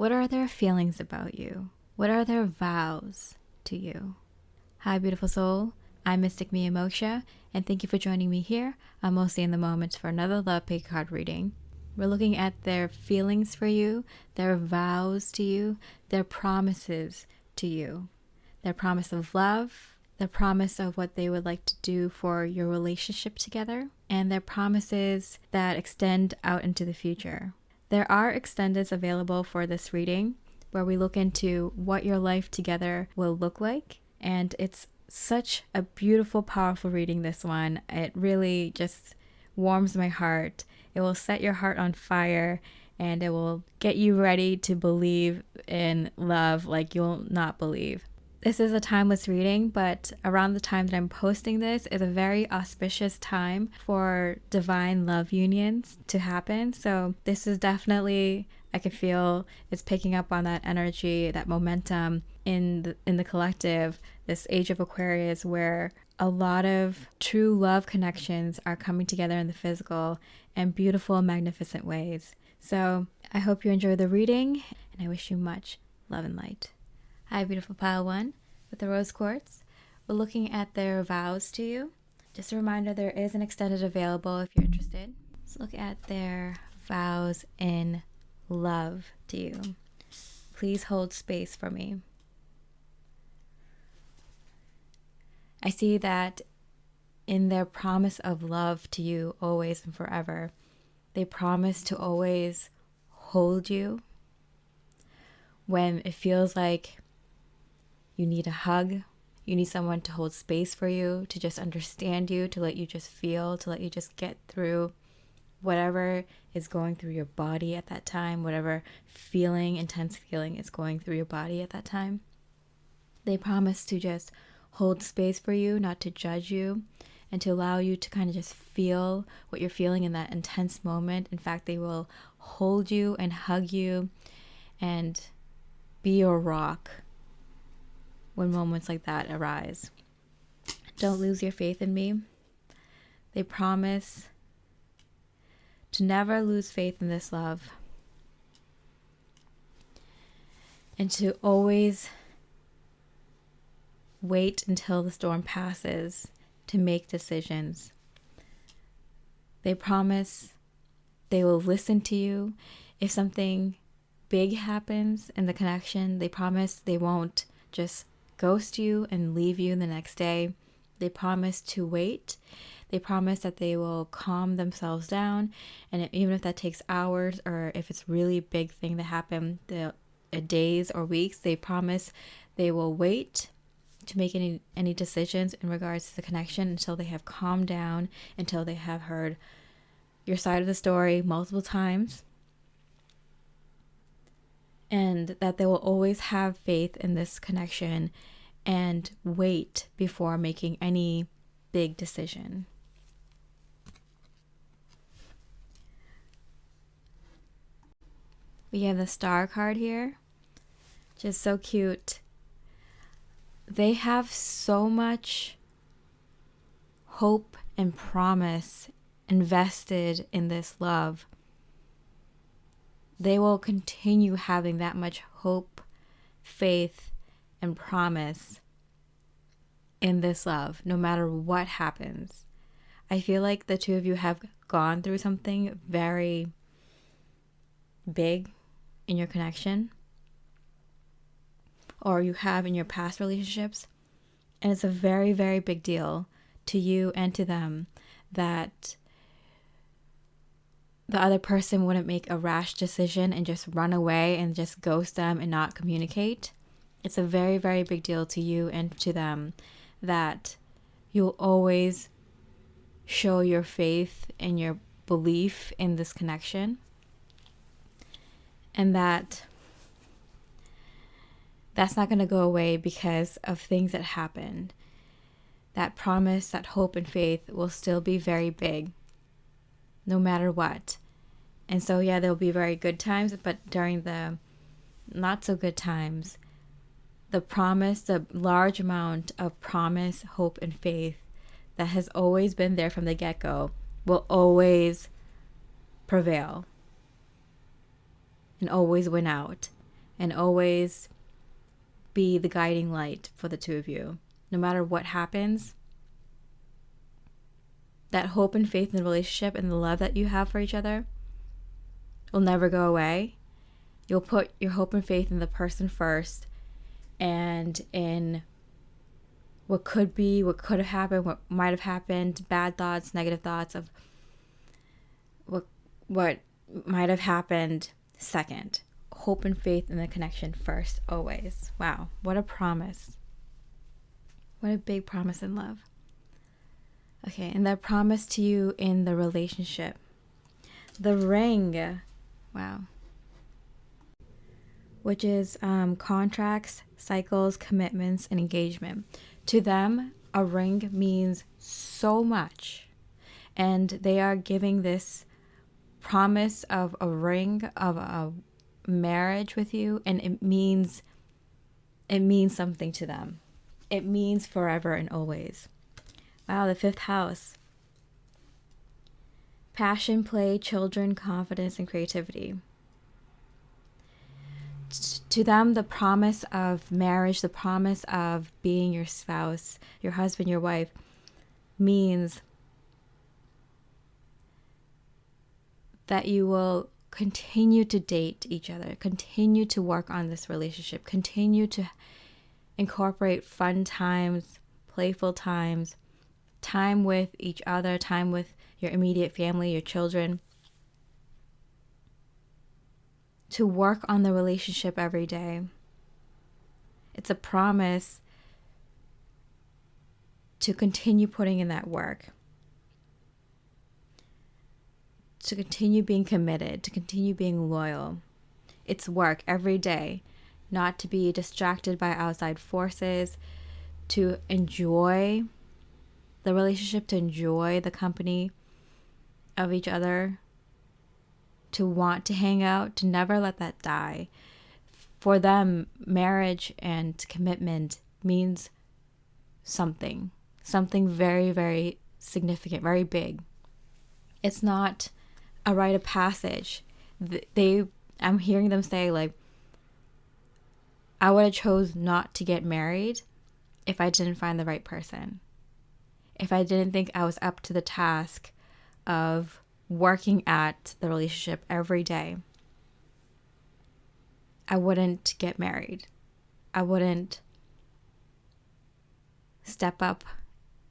What are their feelings about you? What are their vows to you? Hi, beautiful soul. I'm Mystic Mia Moksha, and thank you for joining me here. I'm mostly in the moment for another love pick card reading. We're looking at their feelings for you, their vows to you, their promises to you, their promise of love, their promise of what they would like to do for your relationship together, and their promises that extend out into the future. There are extendeds available for this reading where we look into what your life together will look like, and it's such a beautiful, powerful reading, this one. It really just warms my heart. It will set your heart on fire, and it will get you ready to believe in love like you'll not believe. This is a timeless reading, but around the time that I'm posting this is a very auspicious time for divine love unions to happen. So this is definitely, I can feel it's picking up on that energy, that momentum in the collective, this age of Aquarius, where a lot of true love connections are coming together in the physical in beautiful, magnificent ways. So I hope you enjoy the reading, and I wish you much love and light. Hi, beautiful pile one with the rose quartz. We're looking at their vows to you. Just a reminder, there is an extended available if you're interested. Let's look at their vows in love to you. Please hold space for me. I see that in their promise of love to you always and forever, they promise to always hold you when it feels like you need a hug, you need someone to hold space for you, to just understand you, to let you just feel, to let you just get through whatever is going through your body at that time, whatever feeling, intense feeling is going through your body at that time. They promise to just hold space for you, not to judge you, and to allow you to kind of just feel what you're feeling in that intense moment. In fact, they will hold you and hug you and be your rock when moments like that arise. Don't lose your faith in me. They promise to never lose faith in this love and to always wait until the storm passes to make decisions. They promise they will listen to you. If something big happens in the connection, they promise they won't just ghost you and leave you the next day. They promise to wait. They promise that they will calm themselves down, and even if that takes hours, or if it's really big thing that happen, days or weeks, they promise they will wait to make any decisions in regards to the connection until they have calmed down, until they have heard your side of the story multiple times, and that they will always have faith in this connection and wait before making any big decision. We have the Star card here, just so cute. They have so much hope and promise invested in this love. They will continue having that much hope, faith, and promise in this love, no matter what happens. I feel like the two of you have gone through something very big in your connection, or you have in your past relationships, and it's a very, very big deal to you and to them that the other person wouldn't make a rash decision and just run away and just ghost them and not communicate. It's a very, very big deal to you and to them that you'll always show your faith and your belief in this connection, and that's not going to go away because of things that happened. That promise, that hope and faith will still be very big no matter what. And so yeah, there'll be very good times, but during the not so good times, the promise, the large amount of promise, hope, and faith that has always been there from the get-go will always prevail and always win out. and always be the guiding light for the two of you. No matter what happens, that hope and faith in the relationship and the love that you have for each other will never go away. You'll put your hope and faith in the person first, and in what could be, what could have happened, what might have happened, bad thoughts, negative thoughts of what might have happened second. Hope and faith in the connection first, always. Wow, what a promise. What a big promise in love. Okay, and that promise to you in the relationship. The ring. Wow. Which is contracts, cycles, commitments, and engagement. To them, a ring means so much. And they are giving this promise of a ring, of a marriage with you, and it means something to them. It means forever and always. Wow, the 5th house. Passion, play, children, confidence, and creativity. To them, the promise of marriage, the promise of being your spouse, your husband, your wife, means that you will continue to date each other, continue to work on this relationship, continue to incorporate fun times, playful times, time with each other, time with your immediate family, your children, to work on the relationship every day. It's a promise to continue putting in that work, to continue being committed, to continue being loyal. It's work every day, not to be distracted by outside forces, to enjoy the relationship, to enjoy the company of each other, to want to hang out, to never let that die. For them, marriage and commitment means something very, very significant, very big. It's not a rite of passage. I'm hearing them say, like, I would have chose not to get married if I didn't find the right person. If I didn't think I was up to the task of working at the relationship every day, I wouldn't get married. I wouldn't step up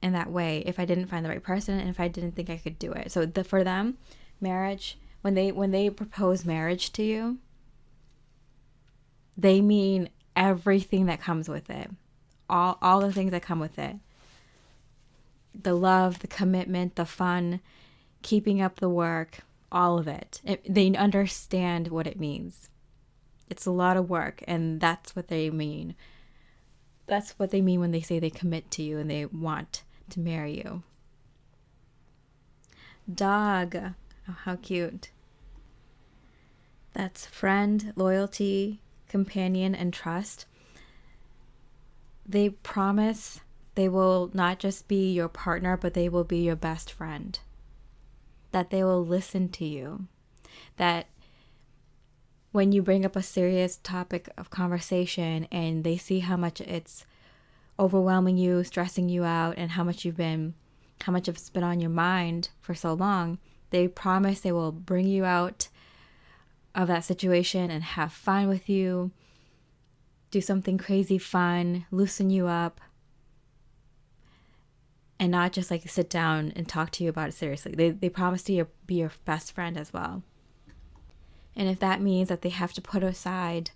in that way if I didn't find the right person and if I didn't think I could do it. So for them, marriage, when they propose marriage to you, they mean everything that comes with it. All the things that come with it. The love, the commitment, the fun, keeping up the work, all of it. They understand what it means. It's a lot of work, and that's what they mean. That's what they mean when they say they commit to you and they want to marry you. Dog. Oh, how cute. That's friend, loyalty, companion, and trust. They promise they will not just be your partner, but they will be your best friend. That they will listen to you. That when you bring up a serious topic of conversation and they see how much it's overwhelming you, stressing you out, and how much it's been on your mind for so long, they promise they will bring you out of that situation and have fun with you, do something crazy fun, loosen you up, and not just like sit down and talk to you about it seriously. They promise to be your best friend as well. And if that means that they have to put aside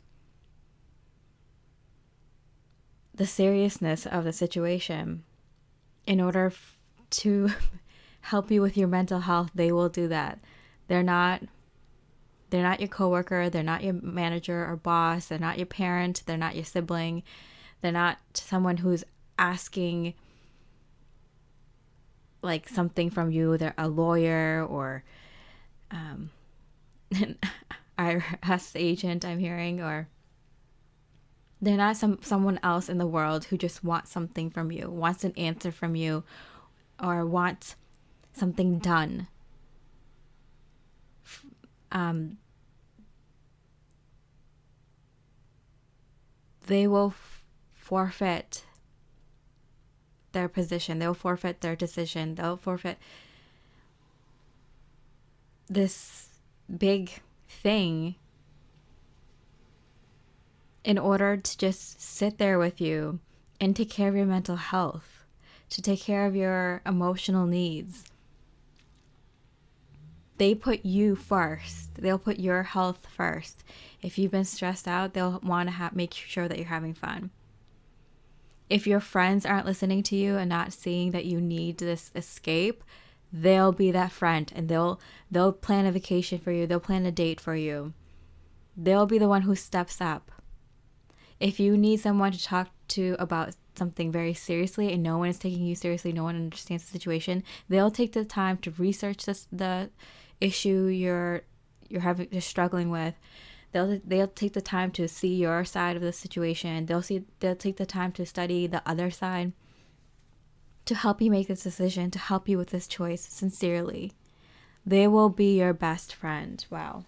the seriousness of the situation in order to help you with your mental health, they will do that. They're not your coworker, they're not your manager or boss, they're not your parent, they're not your sibling, they're not someone who's asking like something from you. They're a lawyer or an IRS agent, I'm hearing, or they're not someone else in the world who just wants something from you, wants an answer from you, or wants something done. they will forfeit their position. They'll forfeit their decision. They'll forfeit this big thing in order to just sit there with you and take care of your mental health, to take care of your emotional needs. They put you first. They'll put your health first. If you've been stressed out, they'll want to make sure that you're having fun. If your friends aren't listening to you and not seeing that you need this escape, they'll be that friend, and they'll plan a vacation for you. They'll plan a date for you. They'll be the one who steps up. If you need someone to talk to about something very seriously and no one is taking you seriously, no one understands the situation, they'll take the time to research the issue you're struggling with. They'll take the time to see your side of the situation. They'll take the time to study the other side, to help you make this decision, to help you with this choice sincerely. They will be your best friend. Wow.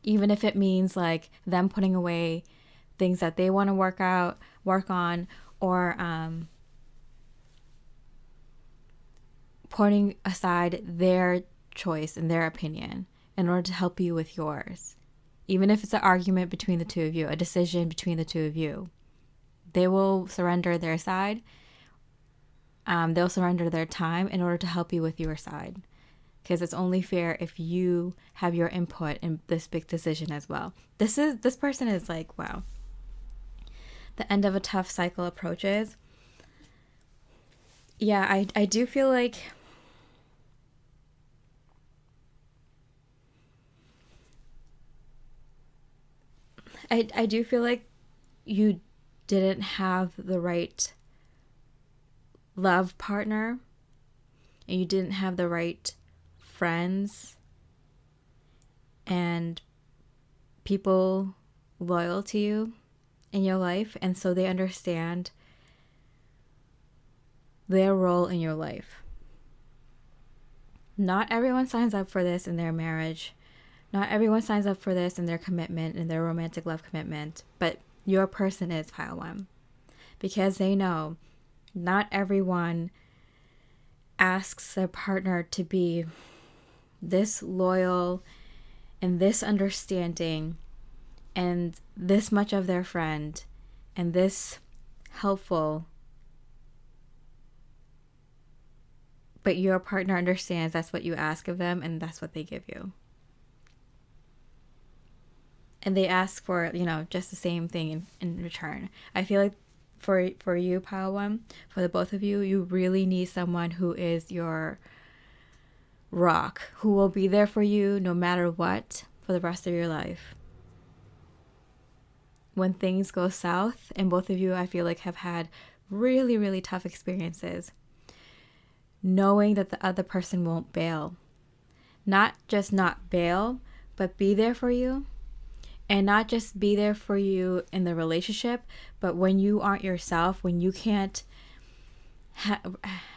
Even if it means like them putting away things that they want to work on, or putting aside their choice and their opinion in order to help you with yours. Even if it's an argument between the two of you, a decision between the two of you, they will surrender their side. They'll surrender their time in order to help you with your side. Because it's only fair if you have your input in this big decision as well. This person is like, wow. The end of a tough cycle approaches. Yeah, I do feel like I do feel like you didn't have the right love partner, and you didn't have the right friends and people loyal to you in your life, and so they understand their role in your life. Not everyone signs up for this in their marriage. Not everyone signs up for this in their commitment, in their romantic love commitment, but your person is, pile one, because they know not everyone asks their partner to be this loyal and this understanding and this much of their friend and this helpful. But your partner understands that's what you ask of them, and that's what they give you. And they ask for, just the same thing in return. I feel like for you, pile one, for the both of you, you really need someone who is your rock, who will be there for you no matter what for the rest of your life. When things go south, and both of you, I feel like, have had really, really tough experiences, knowing that the other person won't bail. Not just not bail, but be there for you. And not just be there for you in the relationship, but when you aren't yourself, when you can't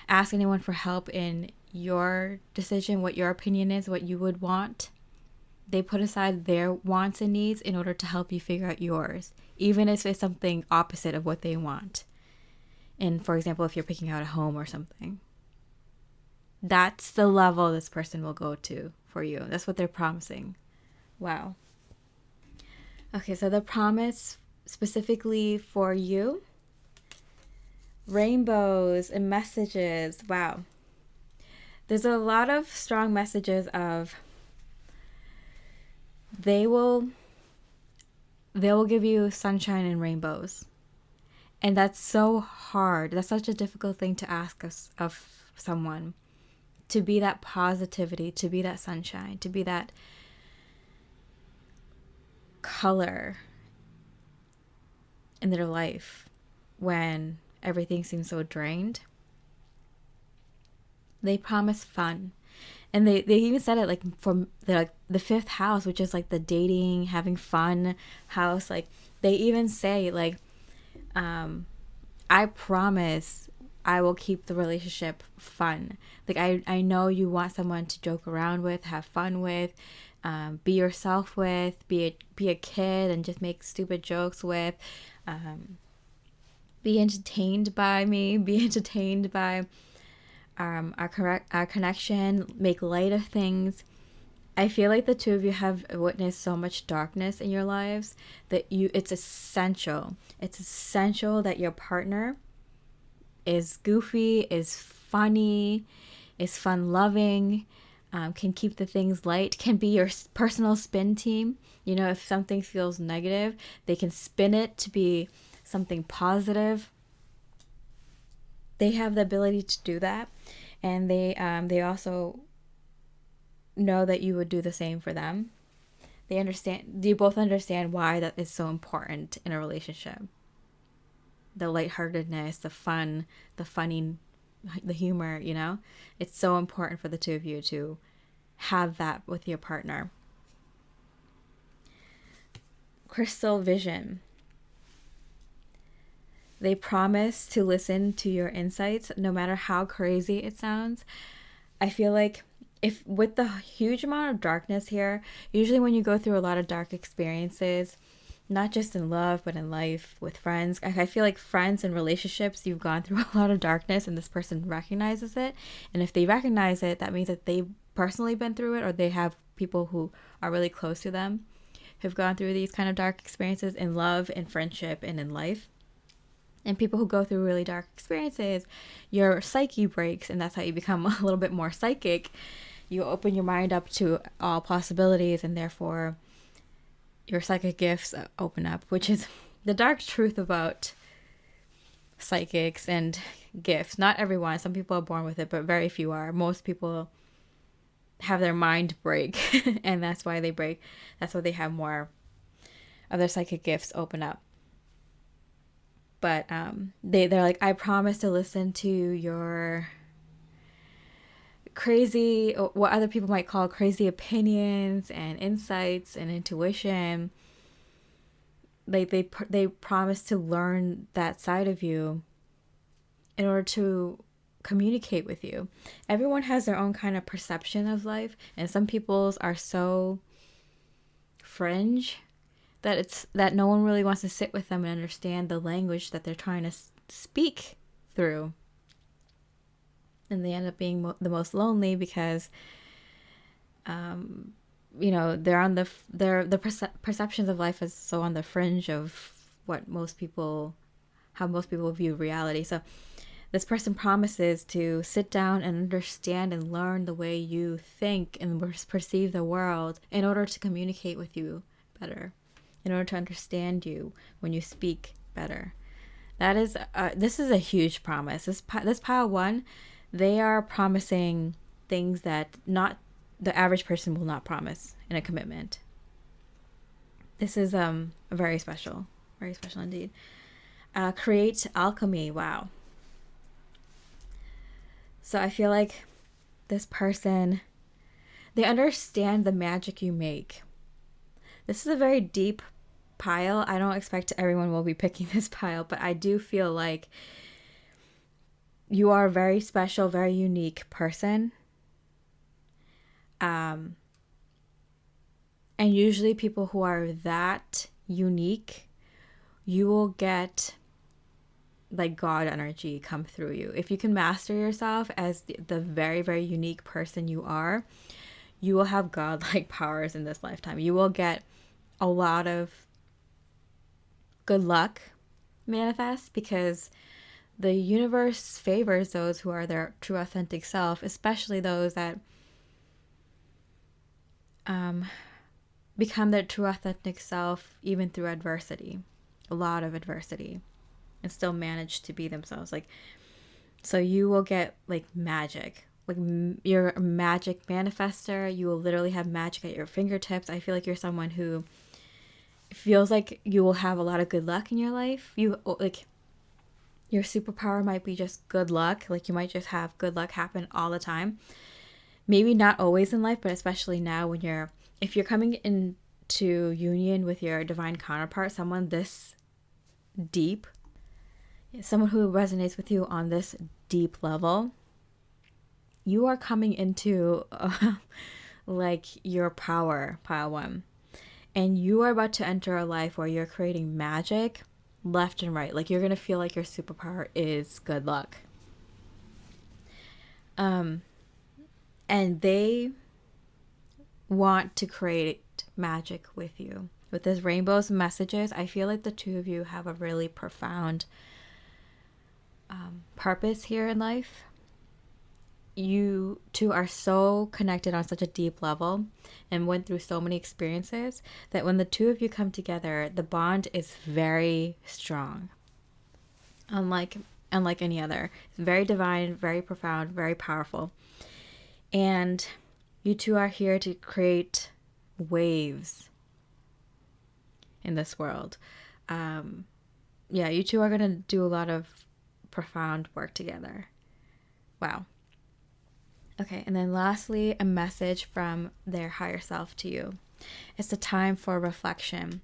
ask anyone for help in your decision, what your opinion is, what you would want, they put aside their wants and needs in order to help you figure out yours, even if it's something opposite of what they want. And for example, if you're picking out a home or something. That's the level this person will go to for you. That's what they're promising. Wow. Okay, so the promise specifically for you, rainbows and messages. Wow. There's a lot of strong messages of they will give you sunshine and rainbows. And that's so hard. That's such a difficult thing to ask of someone. To be that positivity, to be that sunshine, to be that color in their life when everything seems so drained. They promise fun. And they even said it like from the fifth house, which is like the dating, having fun house. Like they even say like, I promise I will keep the relationship fun. Like I know you want someone to joke around with, have fun with, be yourself with, be a kid and just make stupid jokes with, be entertained by me, be entertained by our connection, make light of things. I feel like the two of you have witnessed so much darkness in your lives that it's essential. It's essential that your partner is goofy, is funny, is fun-loving, can keep the things light, can be your personal spin team. You know, if something feels negative, they can spin it to be something positive. They have the ability to do that, and they also know that you would do the same for them. They understand. You both understand why that is so important in a relationship. The lightheartedness, the fun, the funny, the humor, you know? It's so important for the two of you to have that with your partner. Crystal vision. They promise to listen to your insights, no matter how crazy it sounds. I feel like if with the huge amount of darkness here, usually when you go through a lot of dark experiences, not just in love, but in life, with friends, I feel like friends and relationships, you've gone through a lot of darkness and this person recognizes it. And if they recognize it, that means that they've personally been through it, or they have people who are really close to them who've gone through these kind of dark experiences in love, in friendship, and in life. And people who go through really dark experiences, your psyche breaks, and that's how you become a little bit more psychic. You open your mind up to all possibilities, and therefore your psychic gifts open up, which is the dark truth about psychics and gifts. Not everyone. Some people are born with it, but very few are. Most people have their mind break, and that's why they break. That's why they have more of their psychic gifts open up. But they're like, I promise to listen to your crazy, what other people might call crazy opinions and insights and intuition. Like they promise to learn that side of you in order to communicate with you. Everyone has their own kind of perception of life, and some people's are so fringe that no one really wants to sit with them and understand the language that they're trying to speak through. And they end up being the most lonely because, you know, they're on the perceptions of life is so on the fringe of how most people view reality. So this person promises to sit down and understand and learn the way you think and perceive the world in order to communicate with you better, in order to understand you when you speak better. That is, this is a huge promise. This pile one, they are promising things that not the average person will not promise in a commitment. This is very special indeed. Create alchemy. Wow. So I feel like this person, they understand the magic you make. This is a very deep pile. I don't expect everyone will be picking this pile, but I do feel like you are a very special, very unique person. And usually people who are that unique, you will get like God energy come through you. If you can master yourself as the very, very unique person you are, you will have God-like powers in this lifetime. You will get a lot of good luck manifest because the universe favors those who are their true authentic self, especially those that become their true authentic self even through adversity, a lot of adversity, and still manage to be themselves. Like, so you will get like magic, like you're a magic manifester. You will literally have magic at your fingertips. I feel like you're someone who feels like you will have a lot of good luck in your life. You like, your superpower might be just good luck. Like you might just have good luck happen all the time. Maybe not always in life, but especially now when if you're coming into union with your divine counterpart, someone this deep, someone who resonates with you on this deep level, you are coming into like your power, pile one. And you are about to enter a life where you're creating magic left and right. Like, you're going to feel like your superpower is good luck. And they want to create magic with you. With this rainbow's messages, I feel like the two of you have a really profound purpose here in life. You two are so connected on such a deep level and went through so many experiences that when the two of you come together, the bond is very strong. Unlike any other. It's very divine, very profound, very powerful. And you two are here to create waves in this world. You two are going to do a lot of profound work together. Wow. Okay, and then lastly, a message from their higher self to you. It's the time for reflection.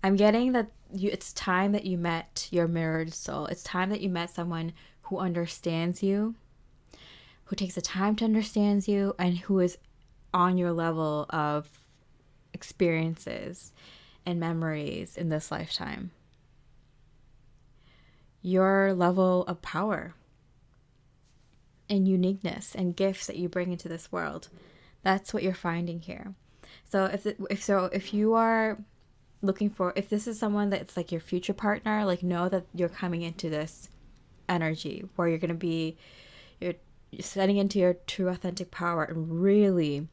I'm getting that it's time that you met your mirrored soul. It's time that you met someone who understands you, who takes the time to understand you, and who is on your level of experiences and memories in this lifetime. Your level of power and uniqueness and gifts that you bring into this world. That's what you're finding here. So if you are looking for, if this is someone that's like your future partner, like, know that you're coming into this energy where you're setting into your true authentic power and really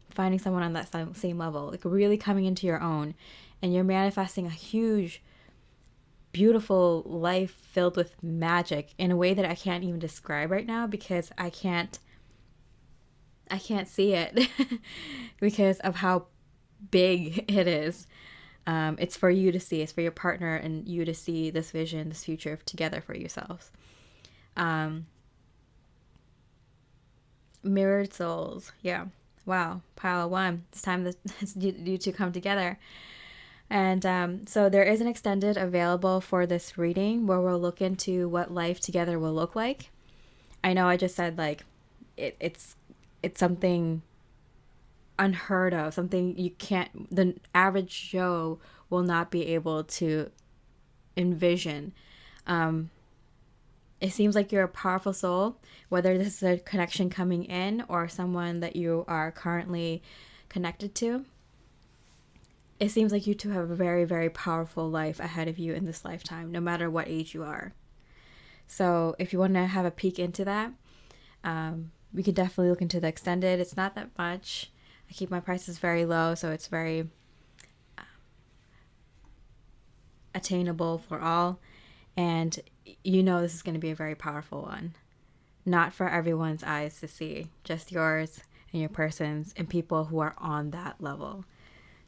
finding someone on that same level, like really coming into your own, and you're manifesting a huge, beautiful life filled with magic in a way that I can't even describe right now because I can't see it because of how big it is. It's for you to see. It's for your partner and you to see this vision, this future together for yourselves. Mirrored souls. Yeah. Wow. Pile one. It's time that you two come together. And so there is an extended available for this reading where we'll look into what life together will look like. I know I just said like it's something unheard of, something the average Joe will not be able to envision. It seems like you're a powerful soul, whether this is a connection coming in or someone that you are currently connected to. It seems like you two have a very, very powerful life ahead of you in this lifetime, no matter what age you are. So if you want to have a peek into that, we could definitely look into the extended. It's not that much. I keep my prices very low, so it's very attainable for all. And you know this is going to be a very powerful one. Not for everyone's eyes to see, just yours and your person's and people who are on that level.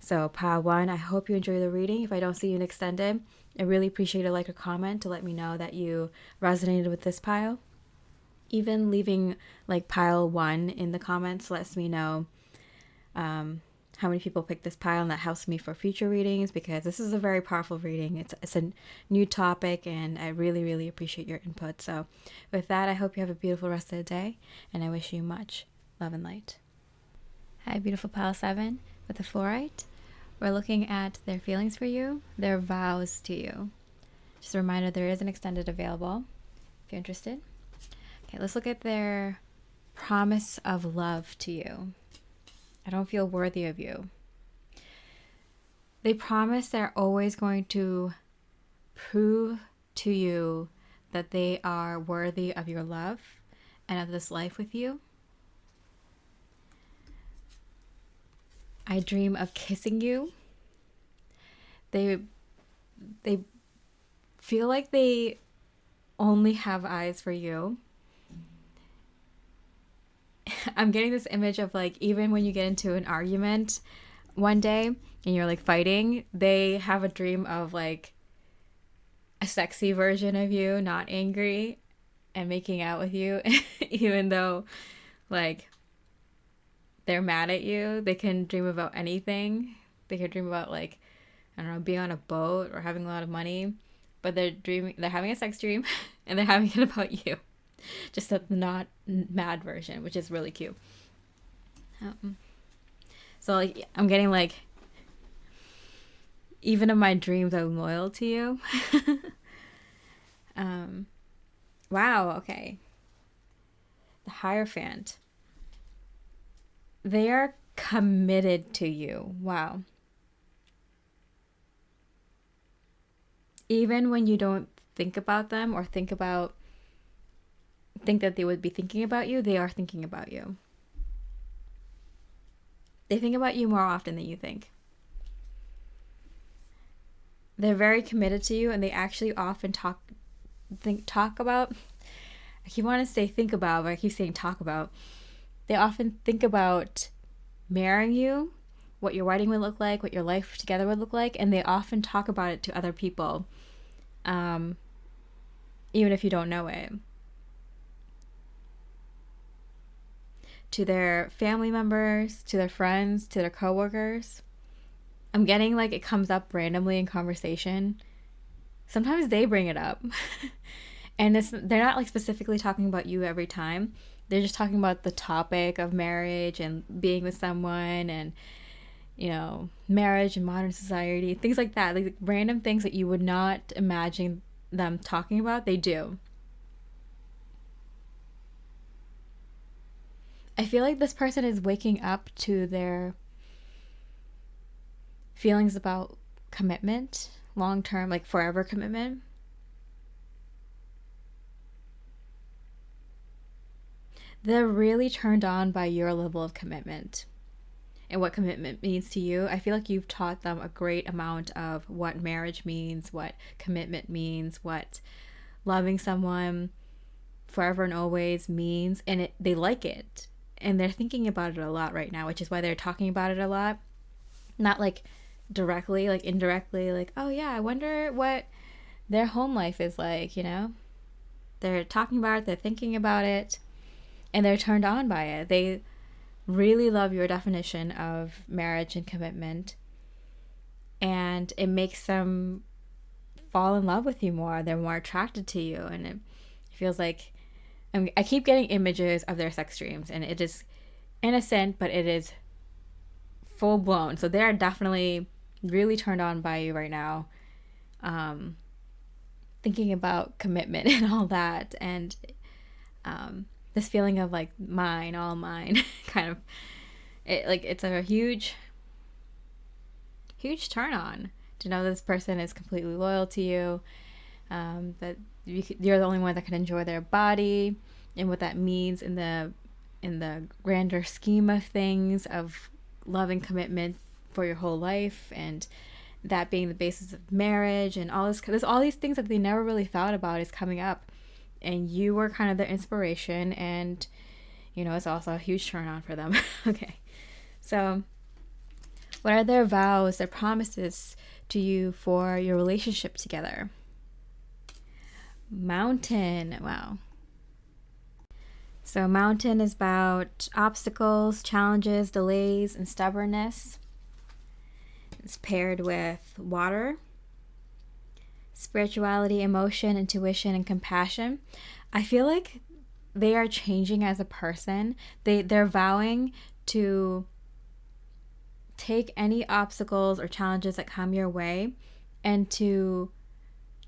So pile one, I hope you enjoy the reading. If I don't see you in extended, I really appreciate a like or comment to let me know that you resonated with this pile. Even leaving like pile one in the comments lets me know how many people picked this pile, and that helps me for future readings because this is a very powerful reading. It's a new topic and I really, really appreciate your input. So with that, I hope you have a beautiful rest of the day and I wish you much love and light. Hi, beautiful pile 7 with the Flourite. We're looking at their feelings for you, their vows to you. Just a reminder, there is an extended available if you're interested. Okay, let's look at their promise of love to you. I don't feel worthy of you. They promise they're always going to prove to you that they are worthy of your love and of this life with you. I dream of kissing you. They feel like they only have eyes for you. I'm getting this image of like, even when you get into an argument one day and you're like fighting, they have a dream of like a sexy version of you, not angry, and making out with you, even though like they're mad at you. They can dream about anything. They can dream about like, I don't know, being on a boat or having a lot of money, but they're having a sex dream and they're having it about you. Just the not mad version, which is really cute. So like I'm getting like, even in my dreams I'm loyal to you. Wow, okay. The Hierophant. They are committed to you. Wow. Even when you don't think about them or think that they would be thinking about you, they are thinking about you. They think about you more often than you think. They're very committed to you, and they actually often talk about, I keep wanting to say think about, but I keep saying talk about. They often think about marrying you, what your wedding would look like, what your life together would look like, and they often talk about it to other people, even if you don't know it. To their family members, to their friends, to their coworkers. I'm getting like it comes up randomly in conversation. Sometimes they bring it up. And they're not like specifically talking about you every time. They're just talking about the topic of marriage and being with someone and, marriage and modern society, things like that. Like random things that you would not imagine them talking about, they do. I feel like this person is waking up to their feelings about commitment, long term, like forever commitment. They're really turned on by your level of commitment and what commitment means to you. I feel like you've taught them a great amount of what marriage means, what commitment means, what loving someone forever and always means, and they like it. And they're thinking about it a lot right now, which is why they're talking about it a lot. Not like directly, like indirectly, like, oh yeah, I wonder what their home life is like, They're talking about it, they're thinking about it, and they're turned on by it. They really love your definition of marriage and commitment, and it makes them fall in love with you more. They're more attracted to you, and it feels like I keep getting images of their sex dreams, and it is innocent, but it is full blown. So they're definitely really turned on by you right now, thinking about commitment and all that, and this feeling of like mine, all mine, kind of. It's a huge turn on to know this person is completely loyal to you, that you're the only one that can enjoy their body, and what that means in the grander scheme of things, of love and commitment for your whole life, and that being the basis of marriage, and all this. There's all these things that they never really thought about is coming up, and you were kind of their inspiration, and it's also a huge turn on for them. Okay, so what are their vows, their promises to you for your relationship together? Mountain. Wow. So mountain is about obstacles, challenges, delays, and stubbornness. It's paired with water, spirituality, emotion, intuition, and compassion. I feel like they are changing as a person. They're vowing to take any obstacles or challenges that come your way and to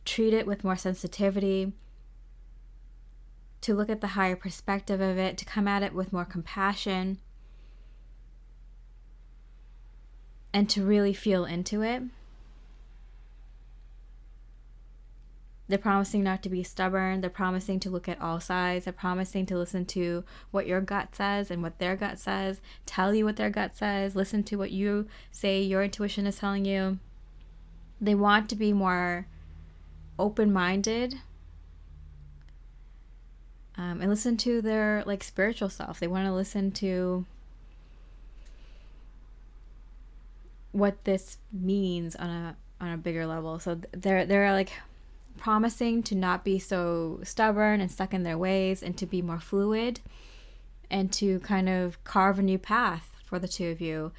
treat it with more sensitivity, to look at the higher perspective of it, to come at it with more compassion, and to really feel into it. They're promising not to be stubborn. They're promising to look at all sides. They're promising to listen to what your gut says and what their gut says. Tell you what their gut says. Listen to what you say your intuition is telling you. They want to be more open-minded, and listen to their spiritual self. They want to listen to what this means on a bigger level. So they're promising to not be so stubborn and stuck in their ways, and to be more fluid, and to kind of carve a new path for the two of you,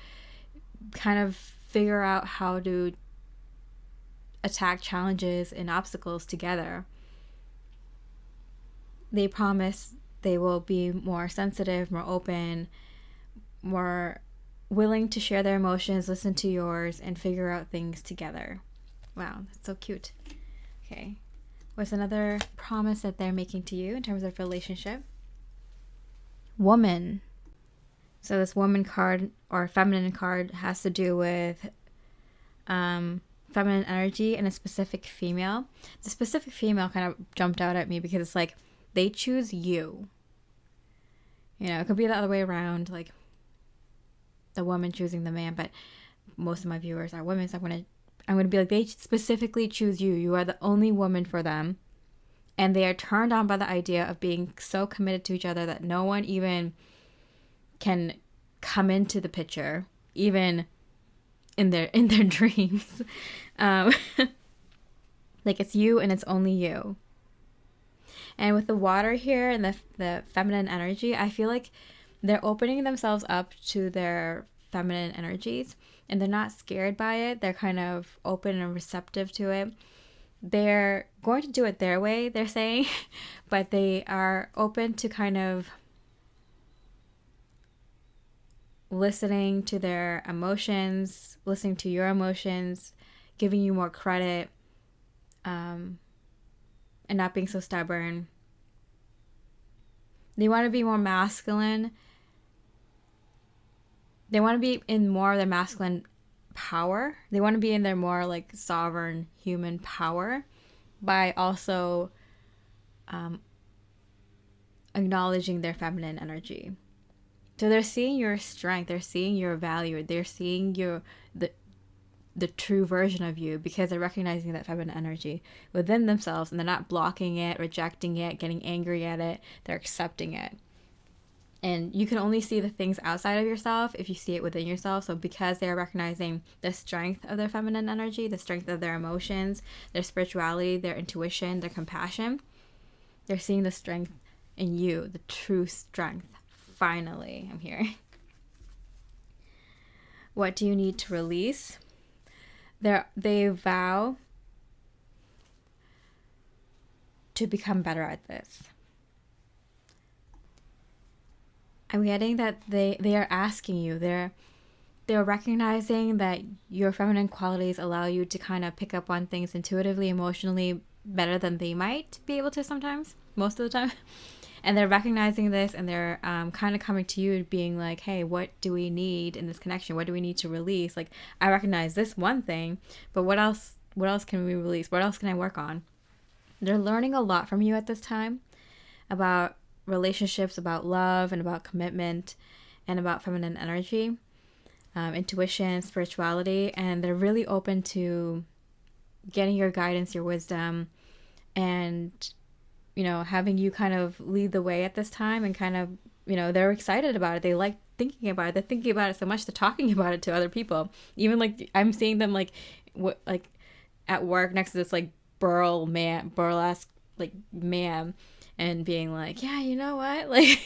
kind of figure out how to attack challenges and obstacles together. They promise they will be more sensitive, more open, more willing to share their emotions, listen to yours, and figure out things together. Wow, that's so cute. Okay. What's another promise that they're making to you in terms of relationship? Woman. So this woman card or feminine card has to do with feminine energy and a specific female. The specific female kind of jumped out at me because it's like they choose you. You know, it could be the other way around, like the woman choosing the man, but most of my viewers are women, so I'm gonna be like, they specifically choose you. You are the only woman for them. And they are turned on by the idea of being so committed to each other that no one even can come into the picture, even in their dreams. Like it's you and it's only you. And with the water here and the feminine energy, I feel like they're opening themselves up to their feminine energies, and they're not scared by it. They're kind of open and receptive to it. They're going to do it their way, they're saying, but they are open to kind of listening to their emotions, listening to your emotions, giving you more credit, and not being so stubborn. They want to be more masculine. They want to be in more of their masculine power. They want to be in their more like sovereign human power by also acknowledging their feminine energy. So they're seeing your strength, they're seeing your value, they're seeing the true version of you because they're recognizing that feminine energy within themselves, and they're not blocking it, rejecting it, getting angry at it. They're accepting it. And you can only see the things outside of yourself if you see it within yourself. So because they're recognizing the strength of their feminine energy, the strength of their emotions, their spirituality, their intuition, their compassion, they're seeing the strength in you, the true strength. Finally, I'm here. What do you need to release? They vow to become better at this. I'm getting that they are asking you. They're recognizing that your feminine qualities allow you to kind of pick up on things intuitively, emotionally better than they might be able to sometimes, most of the time. And they're recognizing this, and they're kind of coming to you being like, hey, what do we need in this connection? What do we need to release? Like, I recognize this one thing, but what else can we release? What else can I work on? They're learning a lot from you at this time about relationships, about love, and about commitment, and about feminine energy, intuition, spirituality, and they're really open to getting your guidance, your wisdom, and having you kind of lead the way at this time, and kind of, they're excited about it. They like thinking about it. They're thinking about it so much, they're talking about it to other people. Even like I'm seeing them like at work next to this like burlesque like man, and being like, yeah, you know what? Like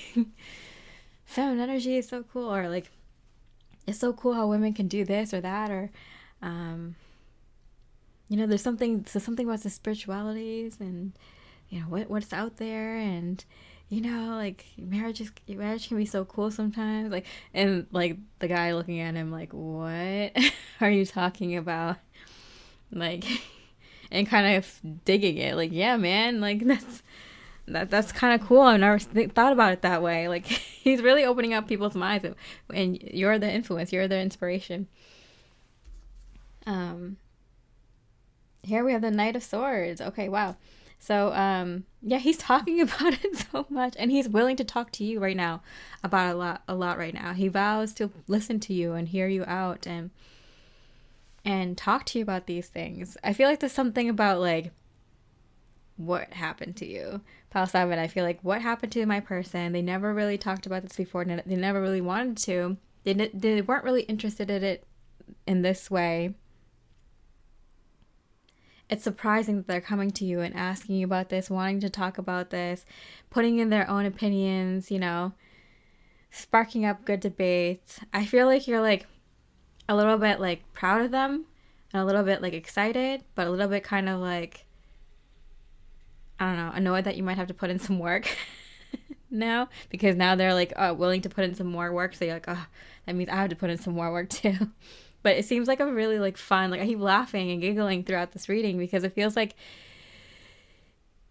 feminine energy is so cool, or like it's so cool how women can do this or that, or there's something about the spiritualities and what's out there, and like marriage can be so cool sometimes, like, and like the guy looking at him like, what are you talking about? Like, and kind of digging it, like, yeah, man, like that's kind of cool. I never thought about it that way. Like, he's really opening up people's minds, and you're the influence, you're the inspiration. Here we have the Knight of Swords. Okay, wow. So, yeah, he's talking about it so much, and he's willing to talk to you right now about a lot right now. He vows to listen to you and hear you out and talk to you about these things. I feel like there's something about like what happened to you. Pile 7, I feel like what happened to my person. They never really talked about this before. They never really wanted to. They weren't really interested in it in this way. It's surprising that they're coming to you and asking you about this, wanting to talk about this, putting in their own opinions, sparking up good debates. I feel like you're like a little bit like proud of them, and a little bit like excited, but a little bit kind of like, I don't know, annoyed that you might have to put in some work now, because now they're like willing to put in some more work. So you're like, oh, that means I have to put in some more work too. But it seems like a really like fun, like I keep laughing and giggling throughout this reading because it feels like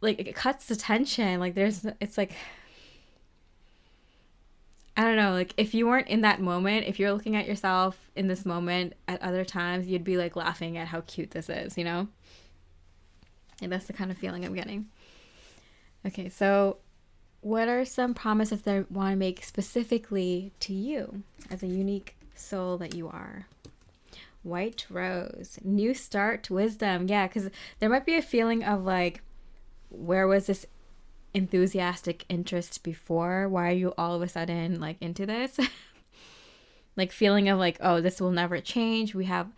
it cuts the tension. Like it's like, I don't know, like if you weren't in that moment, if you're looking at yourself in this moment at other times, you'd be like laughing at how cute this is, you know? And that's the kind of feeling I'm getting. Okay, so what are some promises they want to make specifically to you as a unique soul that you are? White rose, new start, wisdom. Yeah, because there might be a feeling of like, where was this enthusiastic interest before? Why are you all of a sudden like into this? Like feeling of like, oh, this will never change. We have,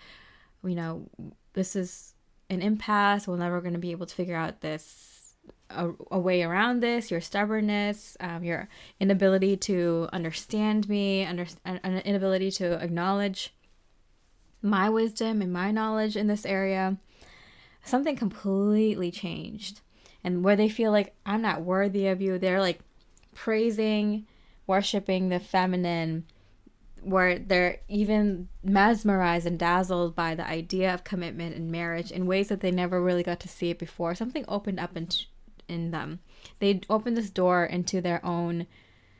you know, this is an impasse. We're never going to be able to figure out this a way around this. Your stubbornness, your inability to understand me, an inability to acknowledge my wisdom and my knowledge in this area. Something completely changed. And where they feel like I'm not worthy of you, they're like praising, worshiping the feminine, where they're even mesmerized and dazzled by the idea of commitment and marriage in ways that they never really got to see it before. Something opened up in them. They opened this door into their own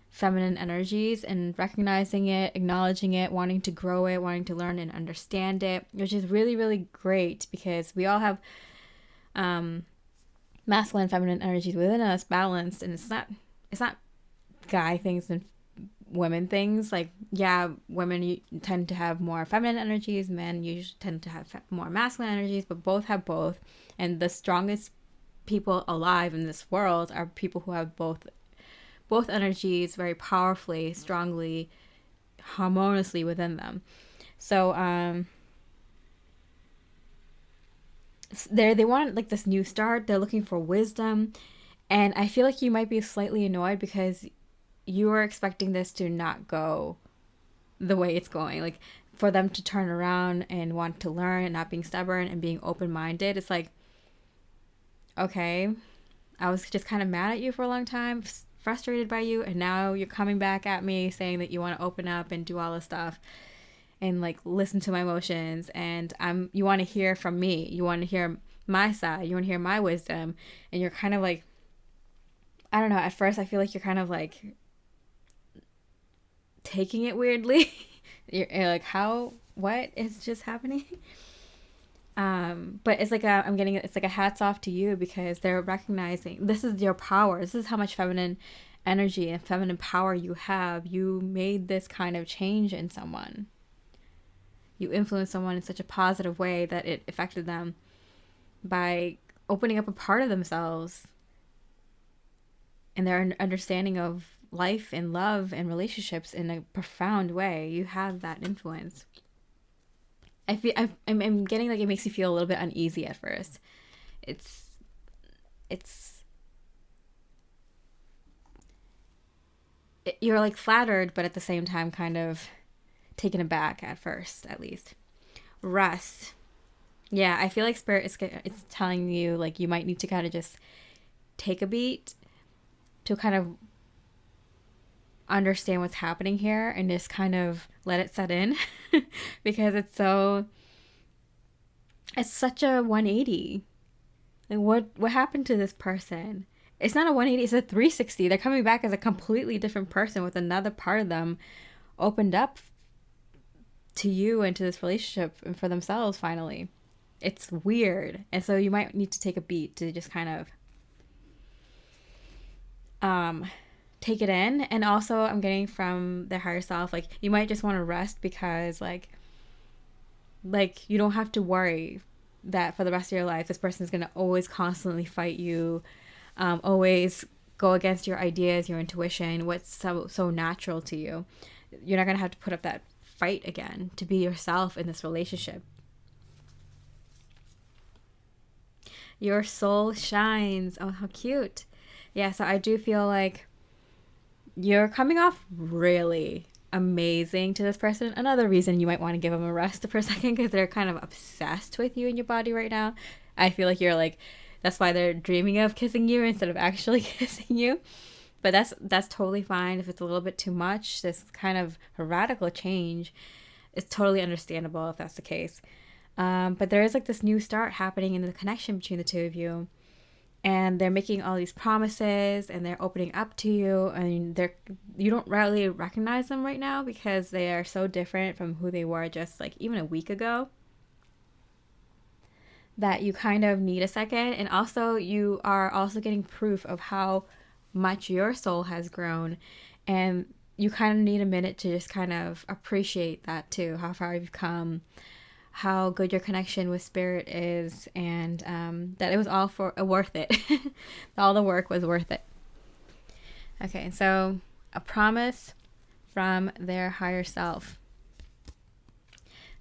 feminine energies and recognizing it, acknowledging it, wanting to grow it, wanting to learn and understand it, which is really, really great because we all have masculine and feminine energies within us balanced, and it's not guy things and women things. Like, yeah, women tend to have more feminine energies, men usually tend to have more masculine energies, but both have both. And the strongest people alive in this world are people who have both energies very powerfully, strongly, harmoniously within them. So they want like this new start. They're looking for wisdom, and I feel like you might be slightly annoyed because you are expecting this to not go the way it's going. Like for them to turn around and want to learn and not being stubborn and being open-minded. It's like, okay, I was just kind of mad at you for a long time, frustrated by you, and now you're coming back at me saying that you want to open up and do all this stuff and like listen to my emotions, and you want to hear from me, you want to hear my side, you want to hear my wisdom, and you're kind of like, I don't know, at first I feel like you're kind of like taking it weirdly. you're like, what is just happening? But it's like it's like a hats off to you because they're recognizing this is your power. This is how much feminine energy and feminine power you have. You made this kind of change in someone. You influenced someone in such a positive way that it affected them by opening up a part of themselves and their understanding of life and love and relationships in a profound way. You have that influence. I'm getting like it makes you feel a little bit uneasy at first. You're like flattered, but at the same time kind of taken aback at first, at least. Rest. Yeah, I feel like Spirit it's telling you like you might need to kind of just take a beat to kind of understand what's happening here and just kind of let it set in because it's such a 180. Like what happened to this person? It's not a 180, it's a 360. They're coming back as a completely different person with another part of them opened up to you and to this relationship and for themselves finally. It's weird. And so you might need to take a beat to just kind of take it in. And also I'm getting from their higher self, like you might just want to rest because like you don't have to worry that for the rest of your life this person is going to always constantly fight you, always go against your ideas, your intuition, what's so natural to you. You're not going to have to put up that fight again to be yourself in this relationship. Your soul shines. Oh, how cute. Yeah, so I do feel like you're coming off really amazing to this person. Another reason you might want to give them a rest for a second because they're kind of obsessed with you and your body right now. I feel like you're like, that's why they're dreaming of kissing you instead of actually kissing you. But that's totally fine. If it's a little bit too much, this kind of radical change, it's totally understandable if that's the case. But there is like this new start happening in the connection between the two of you. And they're making all these promises and they're opening up to you, and you don't really recognize them right now because they are so different from who they were just like even a week ago, that you kind of need a second. And also you are also getting proof of how much your soul has grown, and you kind of need a minute to just kind of appreciate that too, how far you've come, how good your connection with spirit is, and that it was all worth it. All the work was worth it. Okay, so a promise from their higher self.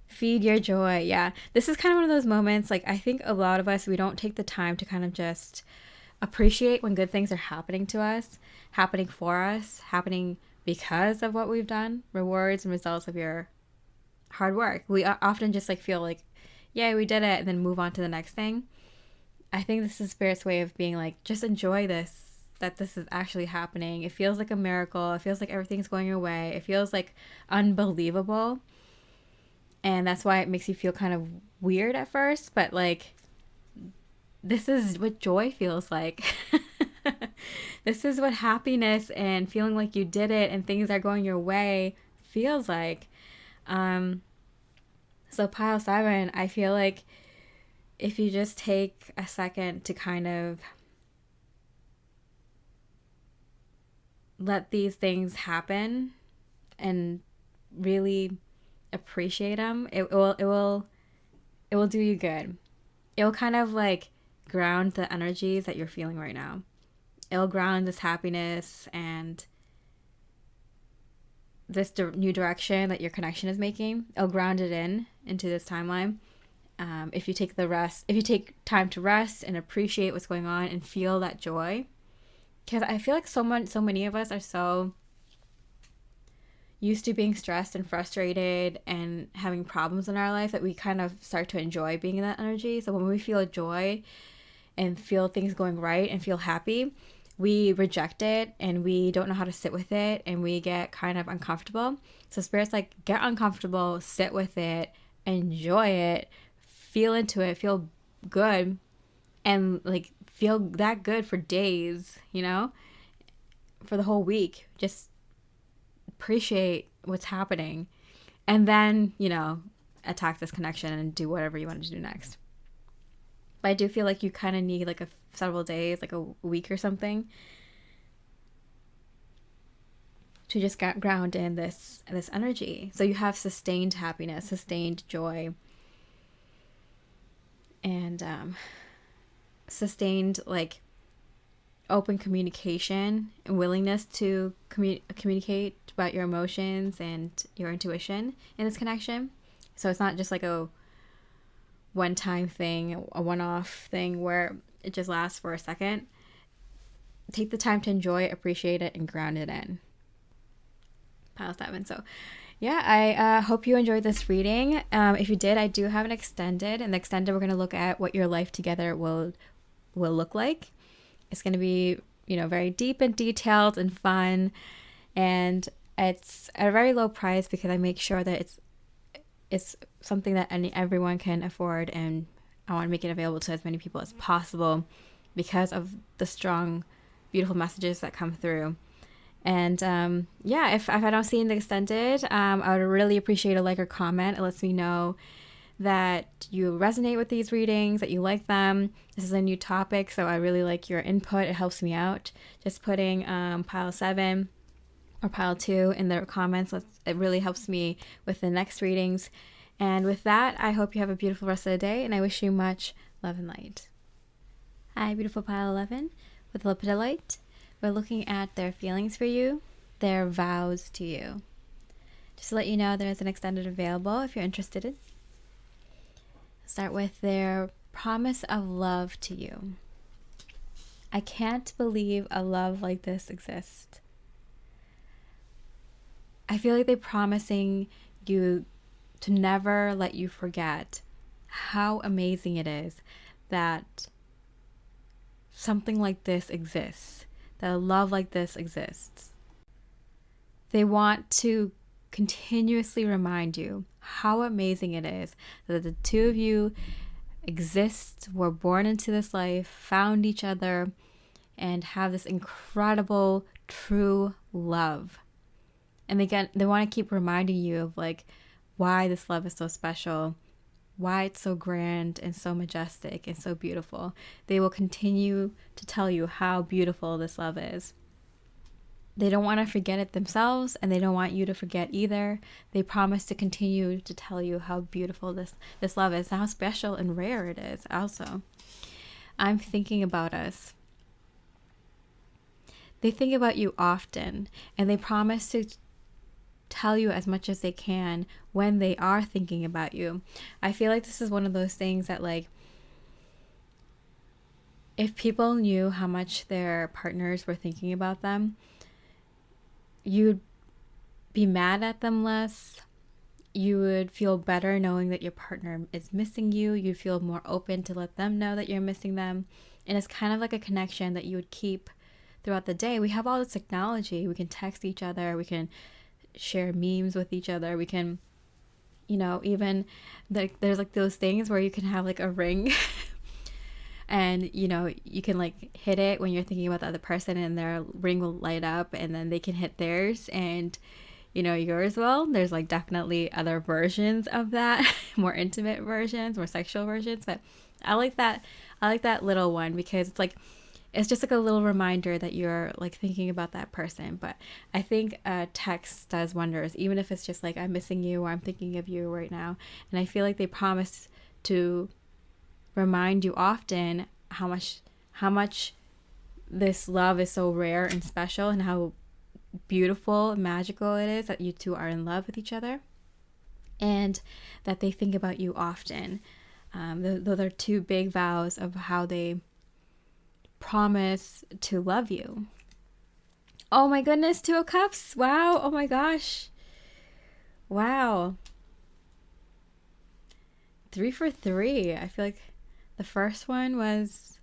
Feed your joy. Yeah, this is kind of one of those moments, like I think a lot of us, we don't take the time to kind of just appreciate when good things are happening to us, happening for us, happening because of what we've done, rewards and results of your hard work. We often just like feel like, yay, we did it, and then move on to the next thing. I think this is Spirit's way of being like, just enjoy this, that this is actually happening. It feels like a miracle. It feels like everything's going your way. It feels like unbelievable. And that's why it makes you feel kind of weird at first, but like, this is what joy feels like. This is what happiness and feeling like you did it and things are going your way feels like. So pile 7, I feel like if you just take a second to kind of let these things happen and really appreciate them, it will do you good. It will kind of like ground the energies that you're feeling right now. It'll ground this happiness and this new direction that your connection is making. It'll ground it into this timeline. If you take time to rest and appreciate what's going on and feel that joy, because I feel like so many of us are so used to being stressed and frustrated and having problems in our life that we kind of start to enjoy being in that energy. So when we feel joy and feel things going right and feel happy, we reject it and we don't know how to sit with it and we get kind of uncomfortable. So Spirit's like, get uncomfortable, sit with it, enjoy it, feel into it, feel good, and like feel that good for days, for the whole week. Just appreciate what's happening, and then attack this connection and do whatever you want to do next. But I do feel like you kind of need like several days, like a week or something, to just get ground in this energy, so you have sustained happiness, sustained joy, and sustained like open communication and willingness to communicate about your emotions and your intuition in this connection. So it's not just like a one-time thing, a one-off thing where it just lasts for a second. Take the time to enjoy it, appreciate it, and ground it in. Pile 7. So yeah, I hope you enjoyed this reading. If you did, I do have an extended. In the extended, we're going to look at what your life together will look like. It's going to be, very deep and detailed and fun. And it's at a very low price because I make sure that it's something that everyone can afford, and I want to make it available to as many people as possible because of the strong, beautiful messages that come through. And if I don't see in the extended, I would really appreciate a like or comment. It lets me know that you resonate with these readings, that you like them. This is a new topic, so I really like your input. It helps me out. Just putting pile 7 or pile 2 in the comments, it really helps me with the next readings. And with that, I hope you have a beautiful rest of the day, and I wish you much love and light. Hi, beautiful pile 11 with Lepidolite. We're looking at their feelings for you, their vows to you. Just to let you know, there's an extended available if you're interested in. Start with their promise of love to you. I can't believe a love like this exists. I feel like they're promising you to never let you forget how amazing it is that something like this exists, that a love like this exists. They want to continuously remind you how amazing it is that the two of you exist, were born into this life, found each other, and have this incredible, true love. And they want to keep reminding you of like why this love is so special, why it's so grand and so majestic and so beautiful. They will continue to tell you how beautiful this love is. They don't want to forget it themselves, and they don't want you to forget either. They promise to continue to tell you how beautiful this love is, and how special and rare it is also. I'm thinking about us. They think about you often, and they promise to tell you as much as they can when they are thinking about you. I feel like this is one of those things that, like, if people knew how much their partners were thinking about them, you'd be mad at them less. You would feel better knowing that your partner is missing you. You'd feel more open to let them know that you're missing them. And it's kind of like a connection that you would keep throughout the day. We have all this technology. We can text each other. We can share memes with each other. We can, even there's like those things where you can have like a ring and, you can like hit it when you're thinking about the other person, and their ring will light up, and then they can hit theirs and, yours will. There's like definitely other versions of that, more intimate versions, more sexual versions. But I like that little one because it's just like a little reminder that you're like thinking about that person. But I think text does wonders, even if it's just like, I'm missing you, or I'm thinking of you right now. And I feel like they promise to remind you often how much this love is so rare and special, and how beautiful and magical it is that you two are in love with each other, and that they think about you often. Those are two big vows of how they promise to love you. Oh my goodness, 2 of Cups. Wow. Oh my gosh. Wow. 3 for 3. I feel like the first one was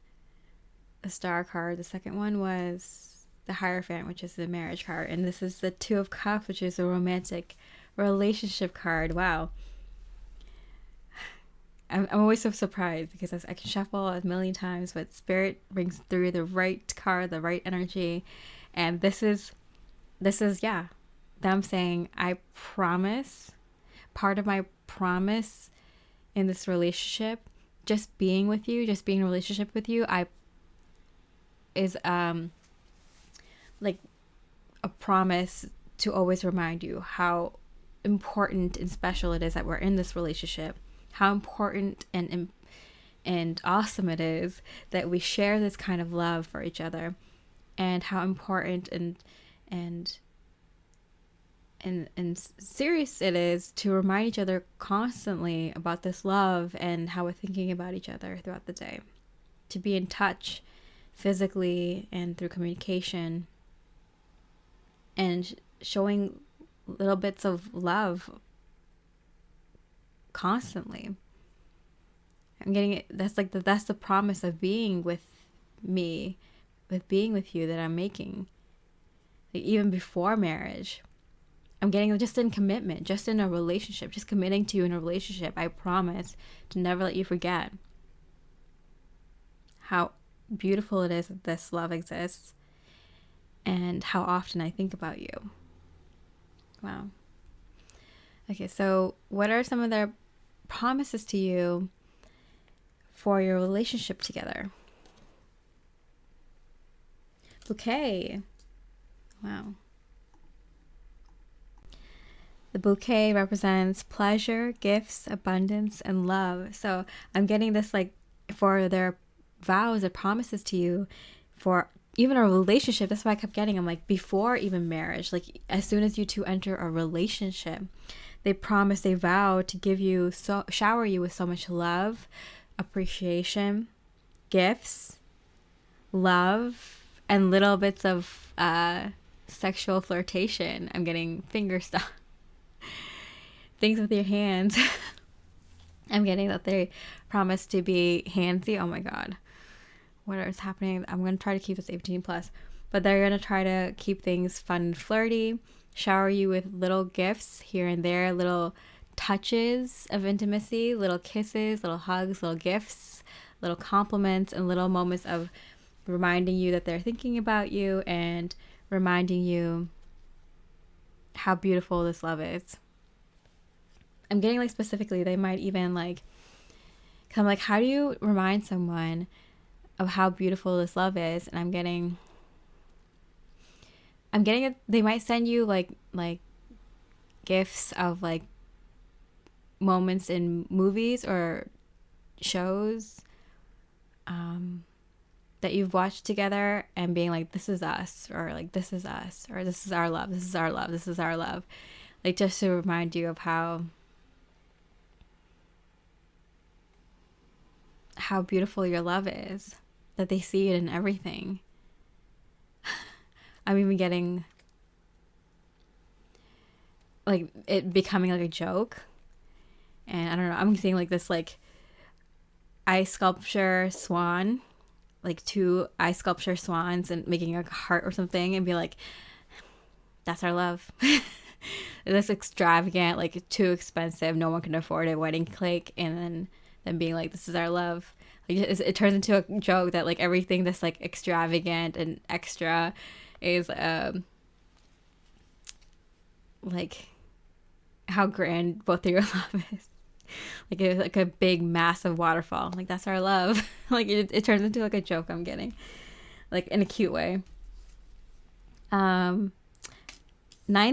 the Star card. The second one was the Hierophant, which is the marriage card. And this is the 2 of Cups, which is a romantic relationship card. Wow. I'm always so surprised because I can shuffle a million times, but Spirit brings through the right card, the right energy. And this is them saying, I promise, part of my promise in this relationship, just being with you, just being in a relationship with you, is like a promise to always remind you how important and special it is that we're in this relationship, how important and awesome it is that we share this kind of love for each other, and how important and serious it is to remind each other constantly about this love and how we're thinking about each other throughout the day. To be in touch physically and through communication, and showing little bits of love constantly. I'm getting it. That's the promise of being with me, with being with you that I'm making. Like, even before marriage, I'm getting just in commitment, just in a relationship, just committing to you in a relationship. I promise to never let you forget how beautiful it is that this love exists, and how often I think about you. Wow. Okay, so what are some of their promises to you for your relationship together? Bouquet. Wow. The bouquet represents pleasure, gifts, abundance, and love. So I'm getting this like for their vows or promises to you for even a relationship. That's why I kept getting them like before even marriage. Like as soon as you two enter a relationship, they promise, they vow to give you, shower you with so much love, appreciation, gifts, love, and little bits of sexual flirtation. I'm getting finger stuff. Things with your hands. I'm getting that they promise to be handsy. Oh my god, what is happening? I'm going to try to keep this 18 plus, but they're going to try to keep things fun and flirty, shower you with little gifts here and there, little touches of intimacy, little kisses, little hugs, little gifts, little compliments, and little moments of reminding you that they're thinking about you and reminding you how beautiful this love is. I'm getting like specifically, they might even like, cause I'm like, how do you remind someone of how beautiful this love is? And I'm getting it. They might send you like gifts of like moments in movies or shows that you've watched together, and being like, this is us, or like, this is us, or this is our love, this is our love, this is our love. Like, just to remind you of how beautiful your love is, that they see it in everything. I'm even getting like it becoming like a joke. And I don't know, I'm seeing like this like ice sculpture swan, like 2 ice sculpture swans, and making like a heart or something, and be like, that's our love. This extravagant, like too expensive, no one can afford a wedding cake, and then being like, this is our love. Like it turns into a joke that like everything that's like extravagant and extra is like how grand both of your love is. Like it's like a big massive waterfall. Like, that's our love. Like it turns into like a joke I'm getting, like in a cute way. 9th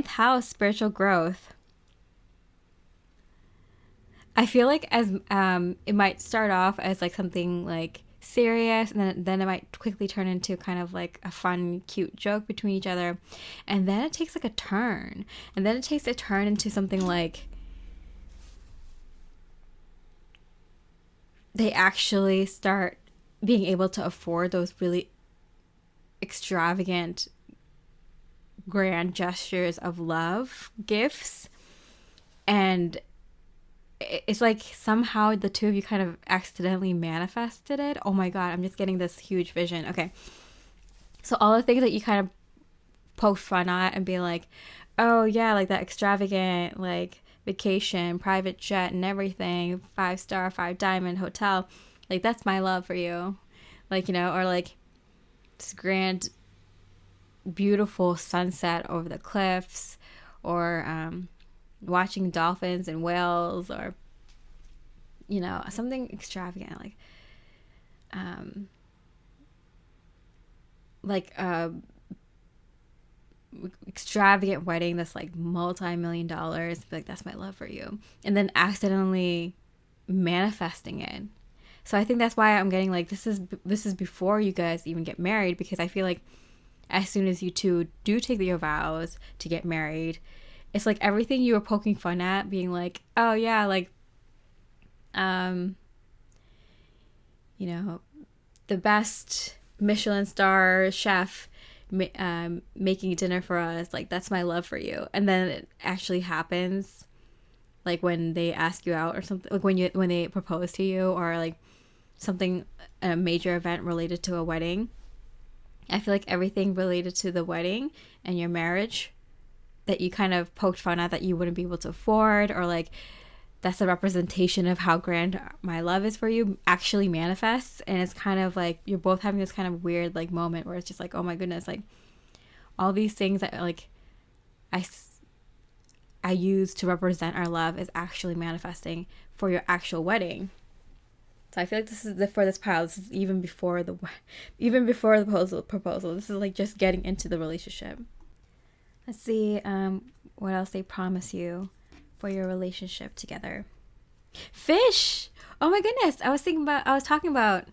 house, spiritual growth. I feel like as it might start off as like something like serious, and then it might quickly turn into kind of like a fun, cute joke between each other, and then it takes like a turn, and then it takes a turn into something like they actually start being able to afford those really extravagant, grand gestures of love, gifts, and it's like somehow the two of you kind of accidentally manifested it. Oh my God, I'm just getting this huge vision. Okay. So all the things that you kind of poke fun at and be like, oh yeah, like that extravagant, like vacation, private jet and everything, 5-star, 5-diamond hotel. Like, that's my love for you. Like, you know, or like this grand, beautiful sunset over the cliffs, or watching dolphins and whales, or, you know, something extravagant, like extravagant wedding that's like multi-million dollars. Like, that's my love for you, and then accidentally manifesting it. So I think that's why I'm getting like this is before you guys even get married, because I feel like as soon as you two do take your vows to get married, it's like everything you were poking fun at, being like, oh yeah, like you know, the best Michelin star chef making dinner for us, like, that's my love for you. And then it actually happens, like when they ask you out or something, like when they propose to you, or like something, a major event related to a wedding. I feel like everything related to the wedding and your marriage that you kind of poked fun at that you wouldn't be able to afford, or like that's a representation of how grand my love is for you, actually manifests. And it's kind of like you're both having this kind of weird like moment where it's just like, oh my goodness, like all these things that like I use to represent our love is actually manifesting for your actual wedding. So I feel like this is for this pile. This is even before the proposal. This is like just getting into the relationship. Let's see what else they promise you for your relationship together. Fish. Oh my goodness. I was talking about